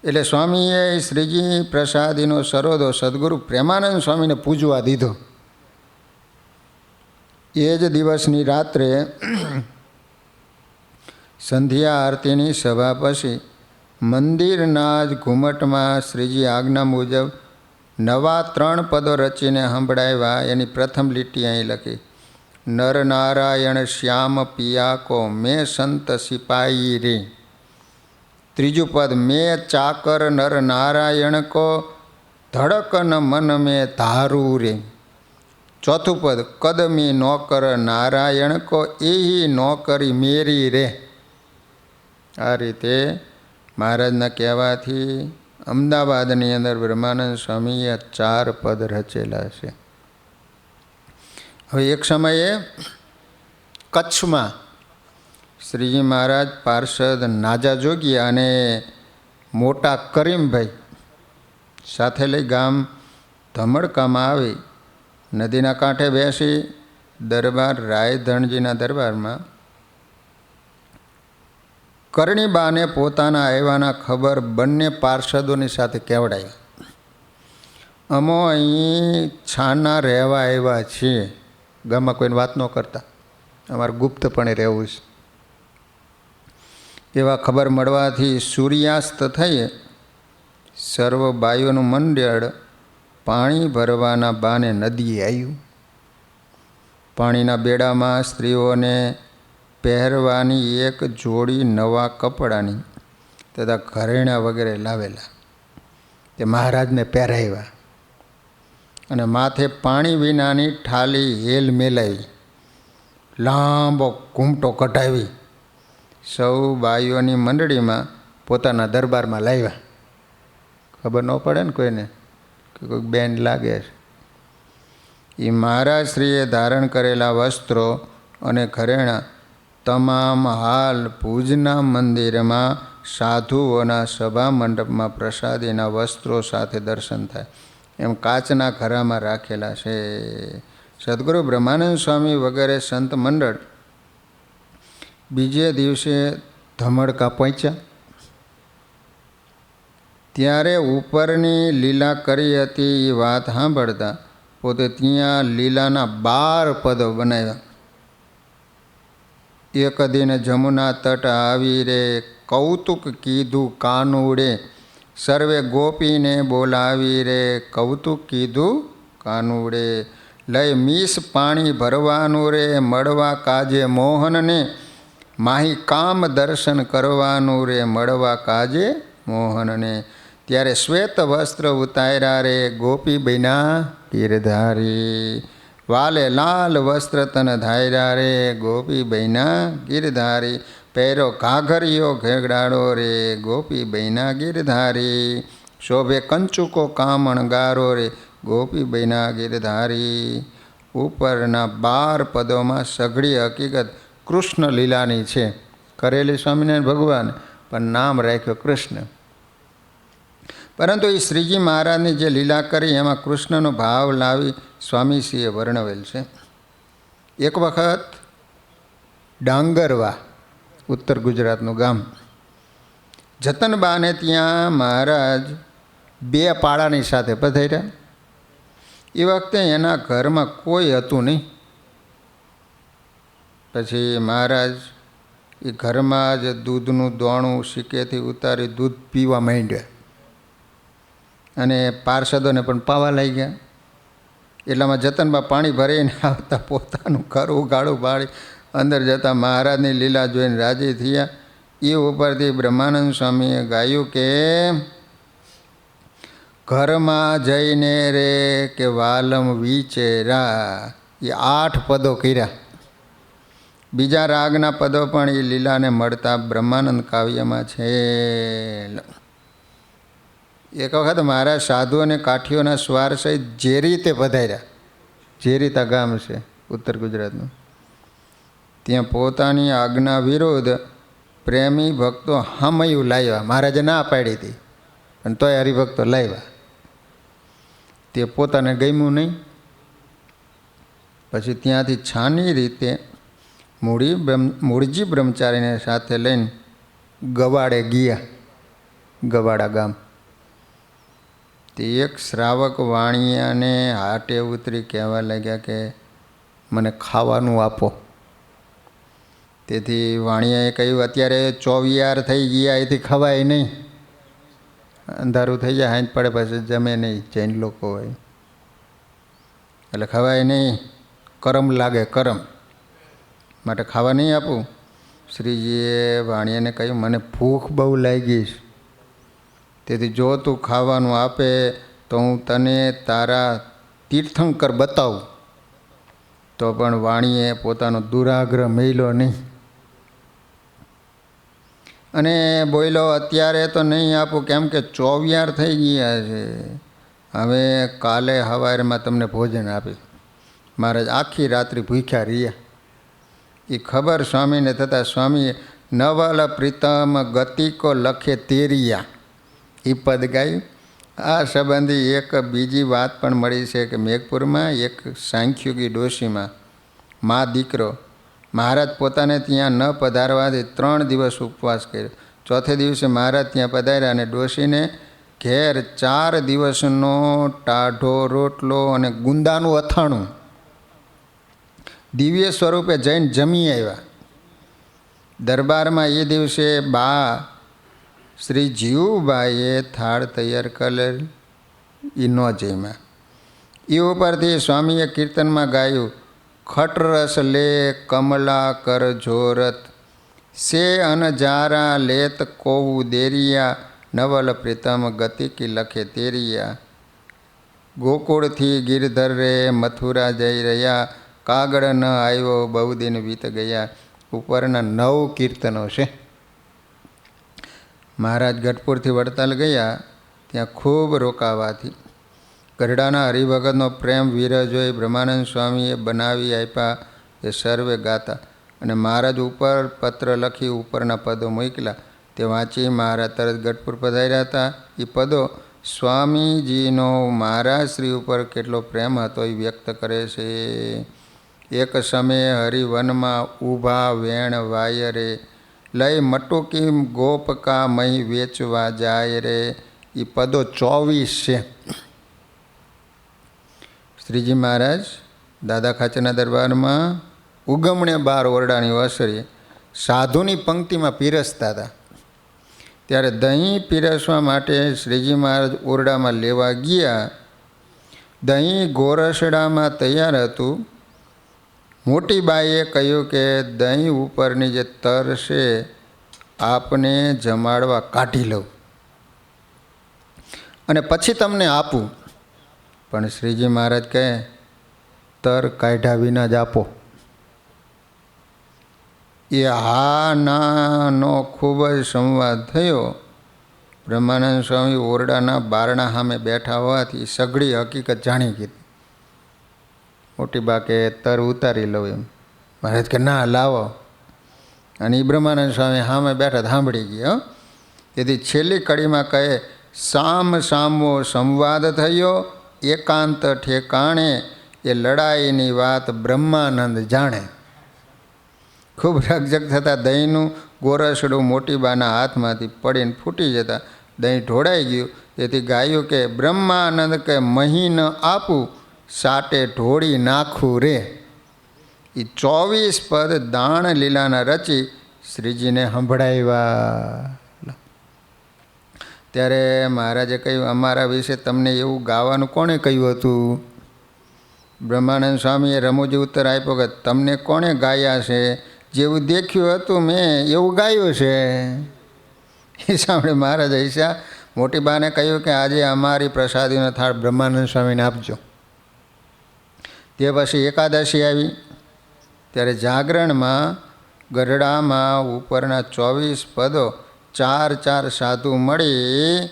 એટલે સ્વામીએ શ્રીજી પ્રસાદીનો સરોદો સદગુરુ પ્રેમાનંદ સ્વામીને પૂજવા દીધો. એ જ દિવસની રાત્રે સંધ્યા આરતીની સભા પછી મંદિરના જ ઘુમટમાં શ્રીજી આજ્ઞા મુજબ નવા 3 પદો રચીને સંભળાવ્યા. એની પ્રથમ લીટી અહીં લખી, નર નારાયણ શ્યામ પિયાકો મેં સંત સિપાઈ રે. ત્રીજું પદ, મેં ચાકર નર નારાયણ કો ધડકન મન મેં ધારું રે. ચોથું પદ, કદમી નોકર નારાયણ કો એહી નોકરી મેરી રે. આ રીતે મહારાજના કહેવાથી અમદાવાદની અંદર બ્રહ્માનંદ સ્વામીએ 4 પદ રચેલા છે. હવે એક સમયે કચ્છમાં શ્રીજી મહારાજ પાર્ષદ નાજા જોગિયા અને મોટા કરીમભાઈ સાથે લઈ ગામ ધમડકામાં આવી નદીના કાંઠે બેસી દરબાર રાયધણજીના દરબારમાં કરણીબાને પોતાના આવ્યાના ખબર બંને પાર્ષદોની સાથે કહેવડાવી. અમો અહીં છાના રહેવા આવ્યા છીએ, ગામમાં કોઈને વાત ન કરતા, અમારે ગુપ્તપણે રહેવું છે. એવા ખબર મળવાથી સૂર્યાસ્ત થઈએ સર્વ બાઈઓનું મંડળ પાણી ભરવાના બાને નદીએ આવ્યું. પાણીના બેડામાં સ્ત્રીઓને પહેરવાની એક જોડી નવા કપડાની તથા ઘરેણાં વગેરે લાવેલા તે મહારાજને પહેરાવ્યા અને માથે પાણી વિનાની ઠાલી હેલ મેલાવી લાંબો ઘૂમટો કઢાવી સૌ બાઈઓની મંડળીમાં પોતાના દરબારમાં લાવ્યા. ખબર ન પડે ને કોઈને કે કોઈક બેન લાગે છે. એ મહારાજશ્રીએ ધારણ કરેલા વસ્ત્રો અને ઘરેણાં તમામ હાલ ભુજના મંદિરમાં સાધુઓના સભા મંડપમાં પ્રસાદીના વસ્ત્રો સાથે દર્શન થાય એમ કાચના ઘરામાં રાખેલા છે. સદગુરુ બ્રહ્માનંદ સ્વામી વગેરે સંત મંડળ બીજે દિવસે ધમડકા પહોંચ્યા. ત્યારે ઉપરની લીલા કરી હતી એ વાત સાંભળતા પોતે ત્યાં લીલાના 12 પદો બનાવ્યા. એક દિન જમુના તટ આવી રે કૌતુક કીધું કાનુડે સર્વે ગોપીને બોલાવી રે કૌતુક કીધું કાનુડે લઈ મીસ પાણી ભરવાનું રે મળવા કાજે મોહનને માહી કામ દર્શન કરવાનું રે મળવા કાજે મોહનને. ત્યારે શ્વેત વસ્ત્ર ઉતાર્યા રે ગોપી બૈના ગીરધારી વાલે લાલ વસ્ત્ર તન ધાર્યા રે ગોપી બૈના ગીરધારી. પહેરો ઘાઘરિયો ઘેગડાડો રે ગોપી બૈના ગીરધારી. શોભે કંચુકો કામણગારો રે ગોપી બૈના ગીરધારી. ઉપરના 12 પદોમાં સઘળી હકીકત કૃષ્ણ લીલાની છે. કરેલી સ્વામિનારાયણ ભગવાન પણ નામ રાખ્યો કૃષ્ણ. પરંતુ એ શ્રીજી મહારાજની જે લીલા કરી એમાં કૃષ્ણનો ભાવ લાવી સ્વામીશ્રીએ વર્ણવેલ છે. એક વખત ડાંગરવા ઉત્તર ગુજરાતનું ગામ. જતનબાને ત્યાં મહારાજ 2 પાડાની સાથે પધાર્યા. એ વખતે એના ઘરમાં કોઈ હતું નહીં. પછી મહારાજ એ ઘરમાં જ દૂધનું દોણું શીકેથી ઉતારી દૂધ પીવા માંડ્યા અને પાર્ષદોને પણ પાવા લાગ્યા. એટલામાં જતનબા પાણી ભરીને આવતા પોતાનું ઘર ઉગાડું બાળી અંદર જતાં મહારાજની લીલા જોઈને રાજી થયા. એ ઉપરથી બ્રહ્માનંદ સ્વામીએ ગાયું કે ઘરમાં જઈને રે કે વાલમ વિચેરા. એ 8 પદો કર્યા. બીજા રાગના પદો પણ એ લીલાને મળતા બ્રહ્માનંદ કાવ્યમાં છે. એક વખત મારા સાધુ અને કાઠીઓના સ્વાર સહિત જે રીતે પધાર્યા. જેરીતા ગામ છે ઉત્તર ગુજરાતનું. ત્યાં પોતાની આજ્ઞા વિરુદ્ધ પ્રેમી ભક્તો હામયું લાવ્યા. મહારાજે ના પાડી હતી પણ તોય હરિભક્તો લાવ્યા. તે પોતાને ગમ્યું નહીં. પછી ત્યાંથી છાની રીતે મૂળજી બ્રહ્મચારીને સાથે લઈને ગવાડે ગયા. ગવાડા ગામ. તે એક શ્રાવક વાણિયાને હાટે ઉતરી કહેવા લાગ્યા કે મને ખાવાનું આપો. તેથી વાણિયાએ કહ્યું અત્યારે 24 થઈ ગયા, એથી ખવાય નહીં. અંધારું થઈ જાય, હાંજ પડે પછી જમે નહીં. જૈન લોકો હોય એટલે ખવાય નહીં. કરમ લાગે, કરમ માટે ખાવા નહીં આપું. શ્રીજીએ વાણિયાને કહ્યું મને ભૂખ બહુ લાગી છે, તેથી જો તું ખાવાનું આપે તો હું તને તારા તીર્થંકર બતાવું. તો પણ વાણીએ પોતાનો દુરાગ્રહ મેલ્યો નહીં અને બોલ્યો અત્યારે તો નહીં આપું, કેમ કે 24 થઈ ગયા છે. હવે કાલે સવારમાં તમને ભોજન આપી. મહારાજ આખી રાત્રિ ભૂખ્યા રહ્યા. એ ખબર સ્વામીને થતાં સ્વામીએ નવલ પ્રીતમ ગતિકો લખે તેરિયા એ પદ ગાયું. આ સંબંધી એક બીજી વાત પણ મળી છે કે મેઘપુરમાં એક સાંખ્યુગી ડોશીમાં મા દીકરો મહારાજ પોતાને ત્યાં ન પધારવાથી 3 દિવસ ઉપવાસ કર્યો. ચોથે દિવસે મહારાજ ત્યાં પધાર્યા અને ડોશીને ઘેર 4 દિવસનો ટાઢો રોટલો અને ગુંદાનું અથાણું દિવ્ય સ્વરૂપે જઈને જમી આવ્યા. દરબારમાં એ દિવસે બા શ્રી જીવુબાઈએ થાળ તૈયાર કરેલ એ ન જમ્યા. એ ઉપરથી સ્વામીએ કીર્તનમાં ગાયું ખટરસ લે કમલા કર જોરત સે અનજારા લેત કોવું દેરિયા નવલ પ્રીતમ ગતિકી લખે તેરિયા. ગોકુળથી ગિરધર રે મથુરા જઈ રહ્યા કાગળ ન આવ્યો બહુ દિન વીત ગયા. ઉપરના 9 કીર્તનો છે. મહારાજ ગઢપુરથી વડતાલ ગયા. ત્યાં ખૂબ રોકાવાથી ગઢડાના હરિભગતનો પ્રેમ વીર જોઈ બ્રહ્માનંદ સ્વામીએ બનાવી આપ્યા. એ સર્વે ગાતા અને મહારાજ ઉપર પત્ર લખી ઉપરના પદો મોકલ્યા. તે વાંચી મહારાજ તરત ગઢપુર પધાર્યા હતા. એ પદો સ્વામીજીનો મહારાજ શ્રી ઉપર કેટલો પ્રેમ હતો એ વ્યક્ત કરે છે. એક સમયે હરિવનમાં ઊભા વેણ વાય રે લઈ મટુકી ગોપકા મહી વેચવા જાય રે. એ પદો 24 છે. શ્રીજી મહારાજ દાદા ખાચરના દરબારમાં ઉગમણે 12 ઓરડાની ઓસરી સાધુની પંક્તિમાં પીરસતા હતા. ત્યારે દહીં પીરસવા માટે શ્રીજી મહારાજ ઓરડામાં લેવા ગયા. દહીં ગોરસડામાં તૈયાર હતું. મોટી બાઈએ કહ્યું કે દહીં ઉપરની જે તર છે આપને જમાડવા કાઢી લઉં અને પછી તમને આપું. પણ શ્રીજી મહારાજ કહે તર કાઢ્યા વિના જ આપો. એ હા નાનો ખૂબ જ સંવાદ થયો. બ્રહ્માનંદ સ્વામી ઓરડાના બારણા સામે બેઠા હોવાથી સઘળી હકીકત જાણી ગઈ. મોટી બા કે તર ઉતારી લઉં એમ. મહારાજ કે ના લાવો. અને એ બ્રહ્માનંદ સ્વામી સામે બેઠા સાંભળી ગયા. તેથી છેલ્લી કડીમાં કહે સામ સામો સંવાદ થયો એકાંત ઠેકાણે એ લડાઈની વાત બ્રહ્માનંદ જાણે. ખૂબ રકઝક થતાં દહીંનું ગોરસડું મોટીબાના હાથમાંથી પડીને ફૂટી જતાં દહીં ઢોળાઈ ગયું. તેથી ગાયું કે બ્રહ્માનંદ કે મહી ન આપું, સાટે ઢોળી નાખું રે. એ 24 પદ દાણ લીલાના રચી શ્રીજીને સંભળાવ્યા. ત્યારે મહારાજે કહ્યું, અમારા વિશે તમને એવું ગાવાનું કોણે કહ્યું હતું? બ્રહ્માનંદ સ્વામીએ રમૂજી ઉત્તર આપ્યો કે તમને કોણે ગાયા છે? જેવું દેખ્યું હતું મેં એવું ગાયું છે. એ સાંભળે મહારાજ ઈશા મોટી બાને કહ્યું કે આજે અમારી પ્રસાદીનો થાળ બ્રહ્માનંદ સ્વામીને આપજો. તે પછી એકાદશી આવી. ત્યારે જાગરણમાં ગરડામાં ઉપરના 24 પદો 4 સાધુ મળી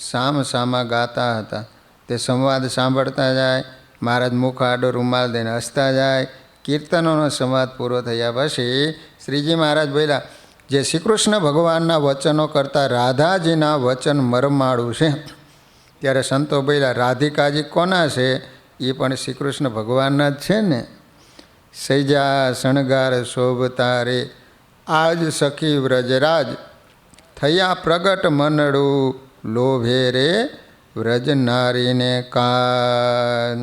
સામસામા ગાતા હતા. તે સંવાદ સાંભળતા જાય. મહારાજ મુખ આડો રૂમાલ દઈને હસતા જાય. કીર્તનોનો સંવાદ પૂરો થયા પછી શ્રીજી મહારાજ બોલ્યા, જે શ્રી કૃષ્ણ ભગવાનના વચનો કરતાં રાધાજીના વચન મરમાળું છે. ત્યારે સંતો બોલ્યા, રાધિકાજી કોના છે? એ પણ શ્રી કૃષ્ણ ભગવાનના જ છે ને. સૈજા શણગાર શોભતા રે આજ સખી વ્રજરાજ, થયા પ્રગટ મનડું લોભે રે વ્રજ નારીને કાજ.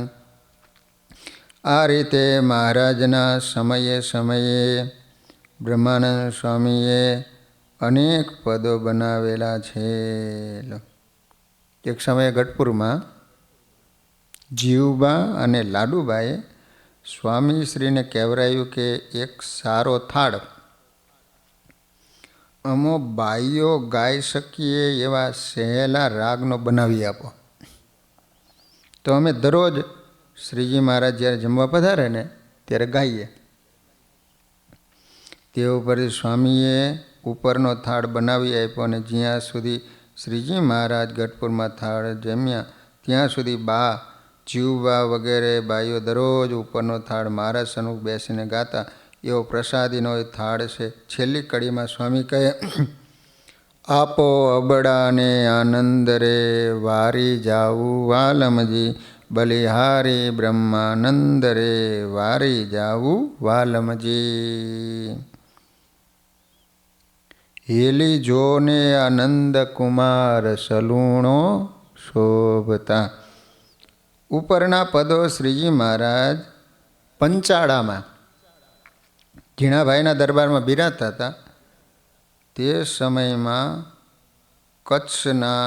આ રીતે મહારાજના સમયે બ્રહ્માનંદ સ્વામીએ અનેક પદો બનાવેલા છે. એક સમયે ગઢપુરમાં જીવબા અને લાડુબાએ સ્વામીશ્રીને કહેવરાયું કે એક સારો થાળ અમો બાઈઓ ગાઈ શકીએ એવા સહેલા રાગનો બનાવી આપો. તો અમે દરરોજ શ્રીજી મહારાજ જ્યારે જમવા પધારે ને ત્યારે ગાઈએ. તે ઉપરથી સ્વામીએ ઉપરનો થાળ બનાવી આપ્યો અને જ્યાં સુધી શ્રીજી મહારાજ ગઢપુરમાં થાળ જમ્યા ત્યાં સુધી બા જીવબા વગેરે બાઈઓ દરરોજ ઉપરનો થાળ મહારાજ સન્મુખ બેસીને ગાતા. એવો પ્રસાદીનો એ થાળ છે. છેલ્લી કડીમાં સ્વામી કહે, આપો અબડાને આનંદ રે વારી જાવું વાલમજી, બલિહારી બ્રહ્માનંદ રે વારી જાવું વાલમજી. હેલી જોને આનંદ કુમાર સલુણો શોભતા. ઉપરના પદો શ્રીજી મહારાજ પંચાળામાં ઝીણાભાઈના દરબારમાં બિરાજતા હતા. તે સમયમાં કચ્છના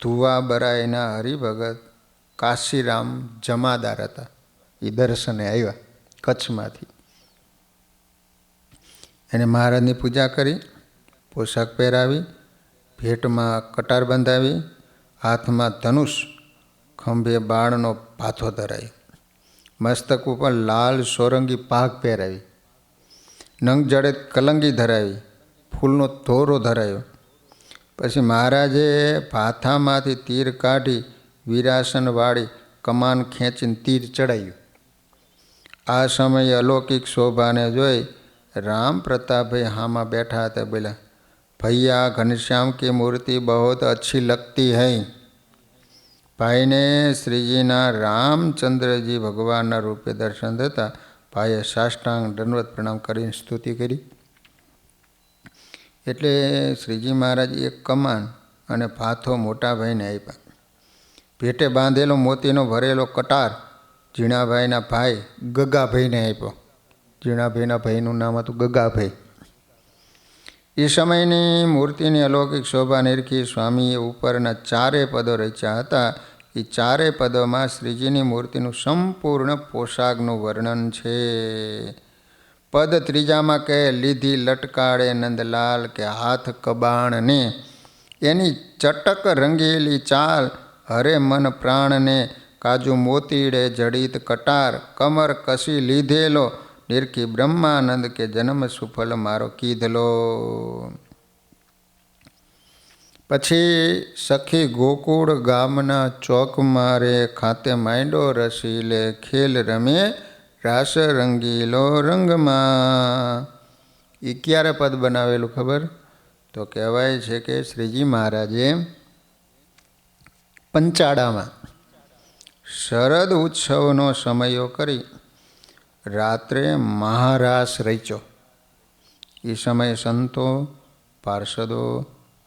ધુવાબરાઈના હરિભગત કાશીરામ જમાદાર હતા. એ દર્શને આવ્યા કચ્છમાંથી. એને મહારાજની પૂજા કરી, પોશાક પહેરાવી, ભેટમાં કટાર બંધાવી, હાથમાં ધનુષ, ખંભે બાણનો પાથો ધરાવી, મસ્તક ઉપર લાલ સોરંગી પાઘ પહેરાવી, નંગ જડે કલંગી ધરાવી, ફૂલનો તોરો ધરાવ્યો. પછી મહારાજે ભાથામાંથી તીર કાઢી વીરાસન વાળી કમાન ખેંચીને તીર ચડાવ્યું. આ સમયે અલૌકિક શોભાને જોઈ રામ પ્રતાપભાઈ હામાં બેઠા હતા. બોલ્યા, ભૈયા ઘનશ્યામ की मूर्ति बहुत अच्छी लगती है. ભાઈને શ્રીજીના રામચંદ્રજી ભગવાનના રૂપે દર્શન થતા ભાઈએ સાષ્ટાંગ દંડવત પ્રણામ કરીને સ્તુતિ કરી. એટલે શ્રીજી મહારાજ એક કમાન અને ભાથો મોટા ભાઈને આપ્યા. ભેટે બાંધેલો મોતીનો ભરેલો કટાર ઝીણાભાઈના ભાઈ ગગાભાઈને આપ્યો. ઝીણાભાઈના ભાઈનું નામ હતું ગગાભાઈ. એ સમયની મૂર્તિની અલૌકિક શોભા નિરખી સ્વામીએ ઉપરના 4 પદો રચ્યા હતા. એ 4 પદોમાં શ્રીજીની મૂર્તિનું સંપૂર્ણ પોશાકનું વર્ણન છે. પદ ત્રીજામાં કહે, લીધી લટકાળે નંદલાલ કે હાથ કબાણને, એની ચટક રંગેલી ચાલ હરે મન પ્રાણને, કાજુ મોતીડે જડિત કટાર કમર કસી લીધેલો, નિરખી બ્રહ્માનંદ કે જન્મ સુફલ મારો કીધલો. પછી સખી ગોકુળ ગામના ચોક મારે, ખાતે માંડો રસીલે ખેલ રમે, રાસ રંગીલો રંગમાં. એ ક્યારે પદ બનાવેલું ખબર? તો કહેવાય છે કે શ્રીજી મહારાજે પંચાળામાં શરદ ઉત્સવનો સમયો કરી રાત્રે મહારાસ રચ્યો. એ સમયે સંતો, પાર્ષદો,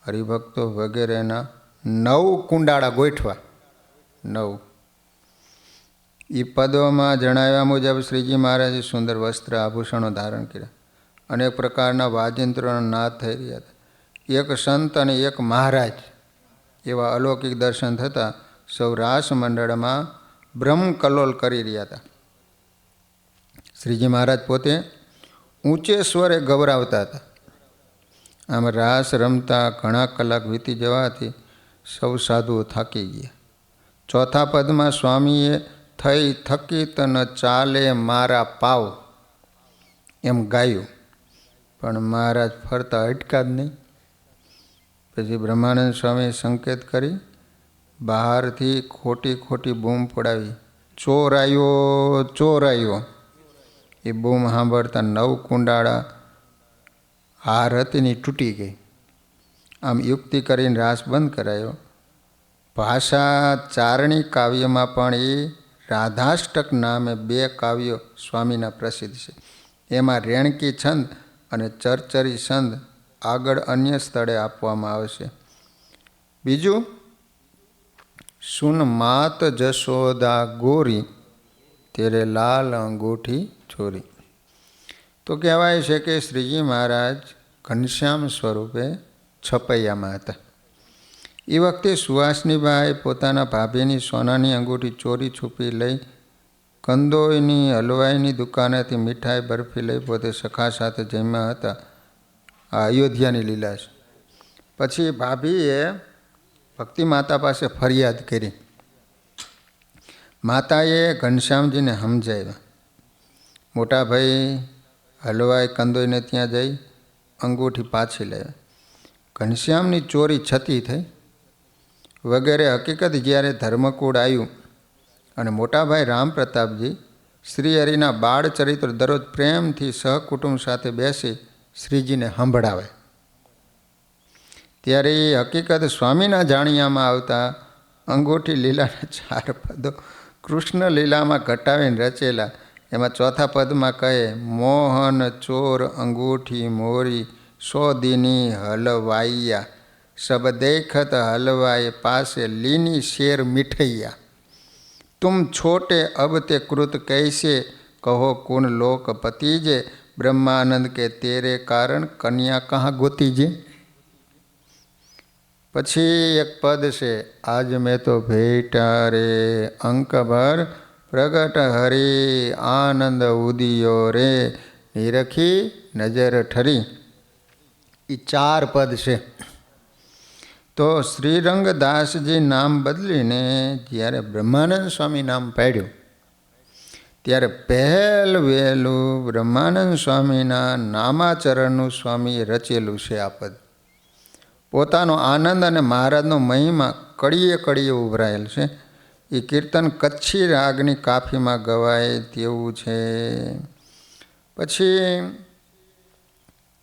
હરિભક્તો વગેરેના 9 કુંડાળા ગોઠવા. 9. એ પદોમાં જણાવ્યા મુજબ શ્રીજી મહારાજે સુંદર વસ્ત્ર આભૂષણો ધારણ કર્યા. અનેક પ્રકારના વાજિંત્રોના નાદ થઈ રહ્યા હતા. એક સંત અને એક મહારાજ એવા અલૌકિક દર્શન થતાં સૌ રાસ મંડળમાં બ્રહ્મકલ્લોલ કરી રહ્યા હતા. શ્રીજી મહારાજ પોતે ઊંચે સ્વરે ગૌરાવતા હતા. આમ રાસ રમતા ઘણા કલાક વીતી જવાથી સૌ સાધુઓ થાકી ગયા. ચોથા પદમાં સ્વામીએ થઈ થકી તન ચાલે મારા પાવ એમ ગાયું, પણ મહારાજ ફરતા અટકા જ નહીં. પછી બ્રહ્માનંદ સ્વામીએ સંકેત કરી બહારથી ખોટી બૂમ પડાવી, ચોર આવ્યો, ચોર આવ્યો. એ બૂમ સાંભળતા 9 કુંડાળા હાર હતીની તૂટી ગઈ. આમ યુક્તિ કરીને રાસ બંધ કરાયો. ભાષા ચારણી કાવ્યમાં પણ એ રાધાષ્ટક નામે 2 કાવ્યો સ્વામીના પ્રસિદ્ધ છે. એમાં રેણકી છંદ અને ચરચરી છંદ આગળ અન્ય સ્થળે આપવામાં આવશે. બીજું, સુન માત જશોદા ગોરી તેરે લાલ અંગૂઠી ચોરી. તો કહેવાય છે કે શ્રીજી મહારાજ ઘનશ્યામ સ્વરૂપે છપૈયામાં હતા. એ વખતે સુહાસનીબાઈ પોતાના ભાભીની સોનાની અંગૂઠી ચોરી છુપી લઈ કંદોઈની હલવાઈની દુકાનેથી મીઠાઈ બરફી લઈ પોતે સખા સાથે જમ્યા હતા. આ અયોધ્યાની લીલા છે. પછી ભાભીએ ભક્તિ માતા પાસે ફરિયાદ કરી. માતાએ ઘનશ્યામજીને સમજાવ્યા. મોટા ભાઈ હલવાઈ કંદોઈને ત્યાં જઈ અંગૂઠી પાછી લાવ્યા. ઘનશ્યામની ચોરી છતી થઈ વગેરે હકીકત જ્યારે ધર્મકૂળ આવ્યું અને મોટાભાઈ રામ પ્રતાપજી શ્રીહરિના બાળ ચરિત્ર દરરોજ પ્રેમથી સહકુટુંબ સાથે બેસી શ્રીજીને સંભળાવે, ત્યારે એ હકીકત સ્વામીના જાણિયામાં આવતા અંગૂઠી લીલાના 4 પદો કૃષ્ણ લીલામાં ઘટાવીને રચેલા. એમાં ચોથા પદમાં કહે, મોહન ચોર અંગૂઠી મોરી 100 દીની હલવાઈયા, સબ દેખત હલવાએ પાસે લીની શેર મિઠૈયા, तुम छोटे अब ते कृत कैसे कहो कुन लोक पतीजे, ब्रह्मानंद के तेरे कारण कन्या कहाँ गोतीजे. પછી એક પદ છે, આજ મેં તો ભેટા રે અંક ભર પ્રગટ હરી આનંદ ઉદિયો રે નિરખી નજર ઠરી. એ 4 પદ છે. તો શ્રીરંગદાસજી નામ બદલીને જ્યારે બ્રહ્માનંદ સ્વામી નામ પાડ્યું ત્યારે વહેલું બ્રહ્માનંદ સ્વામીના નામાચરણનું સ્વામીએ રચેલું છે આ પદ. પોતાનો આનંદ અને મહારાજનો મહિમા કડીએ કડીએ ઉભરાયેલ છે. એ કીર્તન કચ્છી રાગની કાફીમાં ગવાય તેવું છે. પછી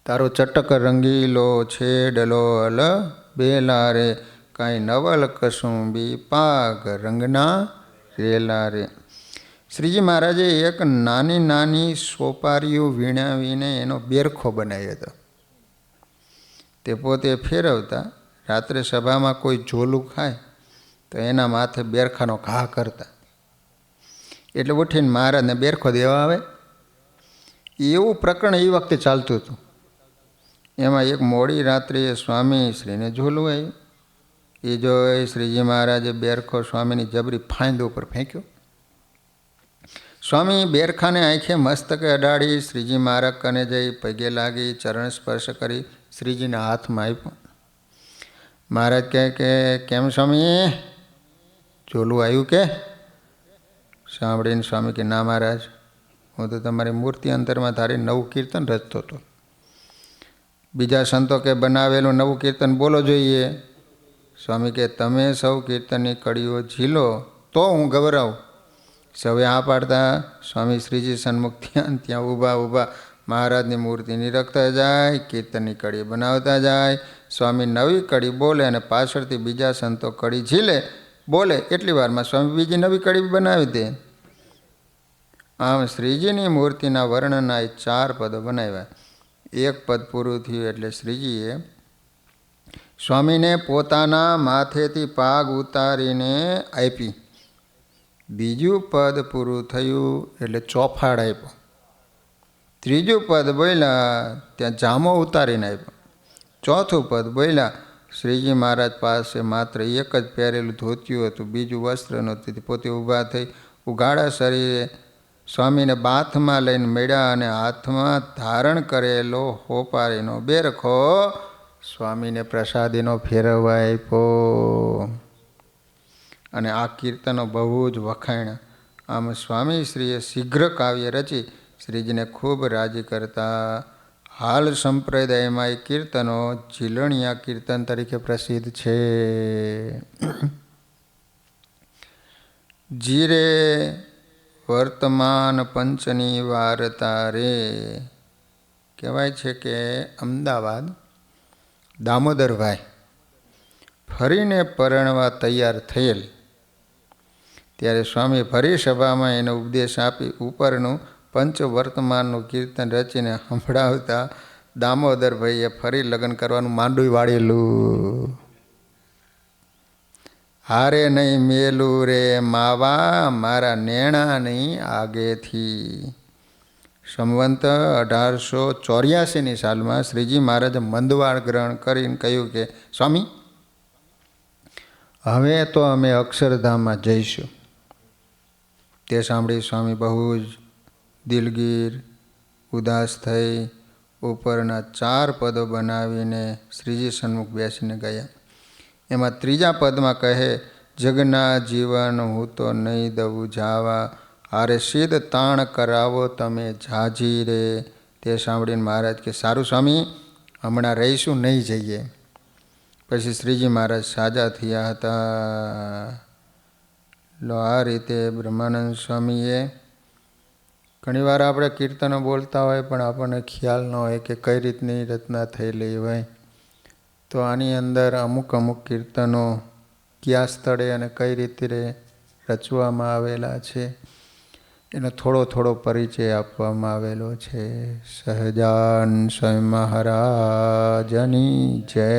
તારો ચટક રંગીલો છેડલો અલ બેલા રે કાંઈ નવલ કસુંબી પાગ રંગના રેલા રે. શ્રીજી મહારાજે એક નાની નાની સોપારીઓ વીણાવીને એનો બેરખો બનાવ્યો હતો. તે પોતે ફેરવતા. રાત્રે સભામાં કોઈ ઝોલું ખાય તો એના માથે બેરખાનો ઘા કરતા. એટલે ઉઠીને મહારાજને બેરખો દેવા આવે. એવું પ્રકરણ એ વખતે ચાલતું હતું. એમાં એક મોડી રાત્રિએ સ્વામી શ્રીને ઝોલું આવ્યું. એ જોઈ શ્રીજી મહારાજે બેરખો સ્વામીની જબરી ફાંદ ઉપર ફેંક્યો. સ્વામી બેરખાને આંખે મસ્તકે અડાડી શ્રીજી મહારાજ કને જઈ પગે લાગી ચરણ સ્પર્શ કરી શ્રીજીના હાથમાં આપ્યો. મહારાજ કહે કે કેમ સ્વામી, ઝોલું આવ્યું કે? સાંભળીને સ્વામી કે ના મહારાજ, હું તો તમારી મૂર્તિ અંતરમાં ધારી નવું કીર્તન રચતો હતો. બીજા સંતો કે બનાવેલું નવું કીર્તન બોલો જોઈએ. સ્વામી કે તમે સૌ કીર્તનની કડીઓ ઝીલો તો હું ગૌરવ. સૌએ આ પાડતા સ્વામી શ્રીજી સન્મુખ ત્યાં ઊભા મહારાજની મૂર્તિ નિરખતા જાય, કીર્તનની કડી બનાવતા જાય. સ્વામી નવી કડી બોલે અને પાછળથી બીજા સંતો કડી ઝીલે બોલે. એટલી વારમાં સ્વામી બીજી નવી કડી બનાવી દે. આમ શ્રીજીની મૂર્તિના વર્ણનના 4 પદો બનાવ્યા. એક પદ પૂરું થયું એટલે શ્રીજીએ સ્વામીને પોતાના માથેથી પાગ ઉતારીને આપી. બીજું પદ પૂરું થયું એટલે ચોફાડ આપ્યો. ત્રીજું પદ બોલ્યા ત્યાં જામો ઉતારીને આપ્યો. ચોથું પદ બોલ્યા શ્રીજી મહારાજ પાસે માત્ર એક જ પહેરેલું ધોતિયું હતું, બીજું વસ્ત્ર નહોતું. પોતે ઊભા થઈ ઉઘાડા શરીરે સ્વામીને બાથમાં લઈને મળ્યા અને હાથમાં ધારણ કરેલો હોપારીનો બેરખો સ્વામીને પ્રસાદીનો ફેરવવા આપ્યો. અને આ કીર્તનો બહુ જ વખાણ્યા. આમ સ્વામીશ્રીએ શીઘ્ર કાવ્ય રચી શ્રીજીને ખૂબ રાજી કરતા. હાલ સંપ્રદાયમાં એ કીર્તનો ઝીલણિયા કીર્તન તરીકે પ્રસિદ્ધ છે. જીરે વર્તમાન પંચની વાર્તા રે. કહેવાય છે કે અમદાવાદ દામોદરભાઈ ફરીને પરણવા તૈયાર થયેલ ત્યારે સ્વામી ફરી સભામાં એને ઉપદેશ આપી ઉપરનું પંચવર્તમાનનું કીર્તન રચીને સંભળાવતા દામોદરભાઈએ ફરી લગ્ન કરવાનું માંડું વાળેલું. હારે નહીં મેલું રે માવા મારા નેણાની આગેથી. સંવંત 1884ની સાલમાં શ્રીજી મહારાજે મંદવાળ ગ્રહણ કરીને કહ્યું કે સ્વામી હવે તો અમે અક્ષરધામમાં જઈશું. તે સાંભળી સ્વામી બહુ જ દિલગીર ઉદાસ થઈ ઉપરના 4 પદો બનાવીને શ્રીજી સન્મુખ બેસીને ગયા. એમાં ત્રીજા પદમાં કહે જગના જીવન હું તો નહીં દઉં જાવા, હારે સિદ્ધ તાણ કરાવો તમે જાજી રે. તે સાંભળીને મહારાજ કે સારું સ્વામી હમણાં રહીશું, નહીં જઈએ. પછી શ્રીજી મહારાજ સાજા થયા હતા. આ રીતે બ્રહ્માનંદ સ્વામીએ ઘણીવાર આપણે કીર્તનો બોલતા હોય પણ આપણને ખ્યાલ ન હોય કે કઈ રીતની રચના થયેલી હોય. તો આની અંદર અમુક કીર્તનો કયા સ્થળે અને કઈ રીતે રચવામાં આવેલા છે એનો થોડો પરિચય આપવામાં આવેલો છે. સહજાન સ્વામી મહારાજની જય.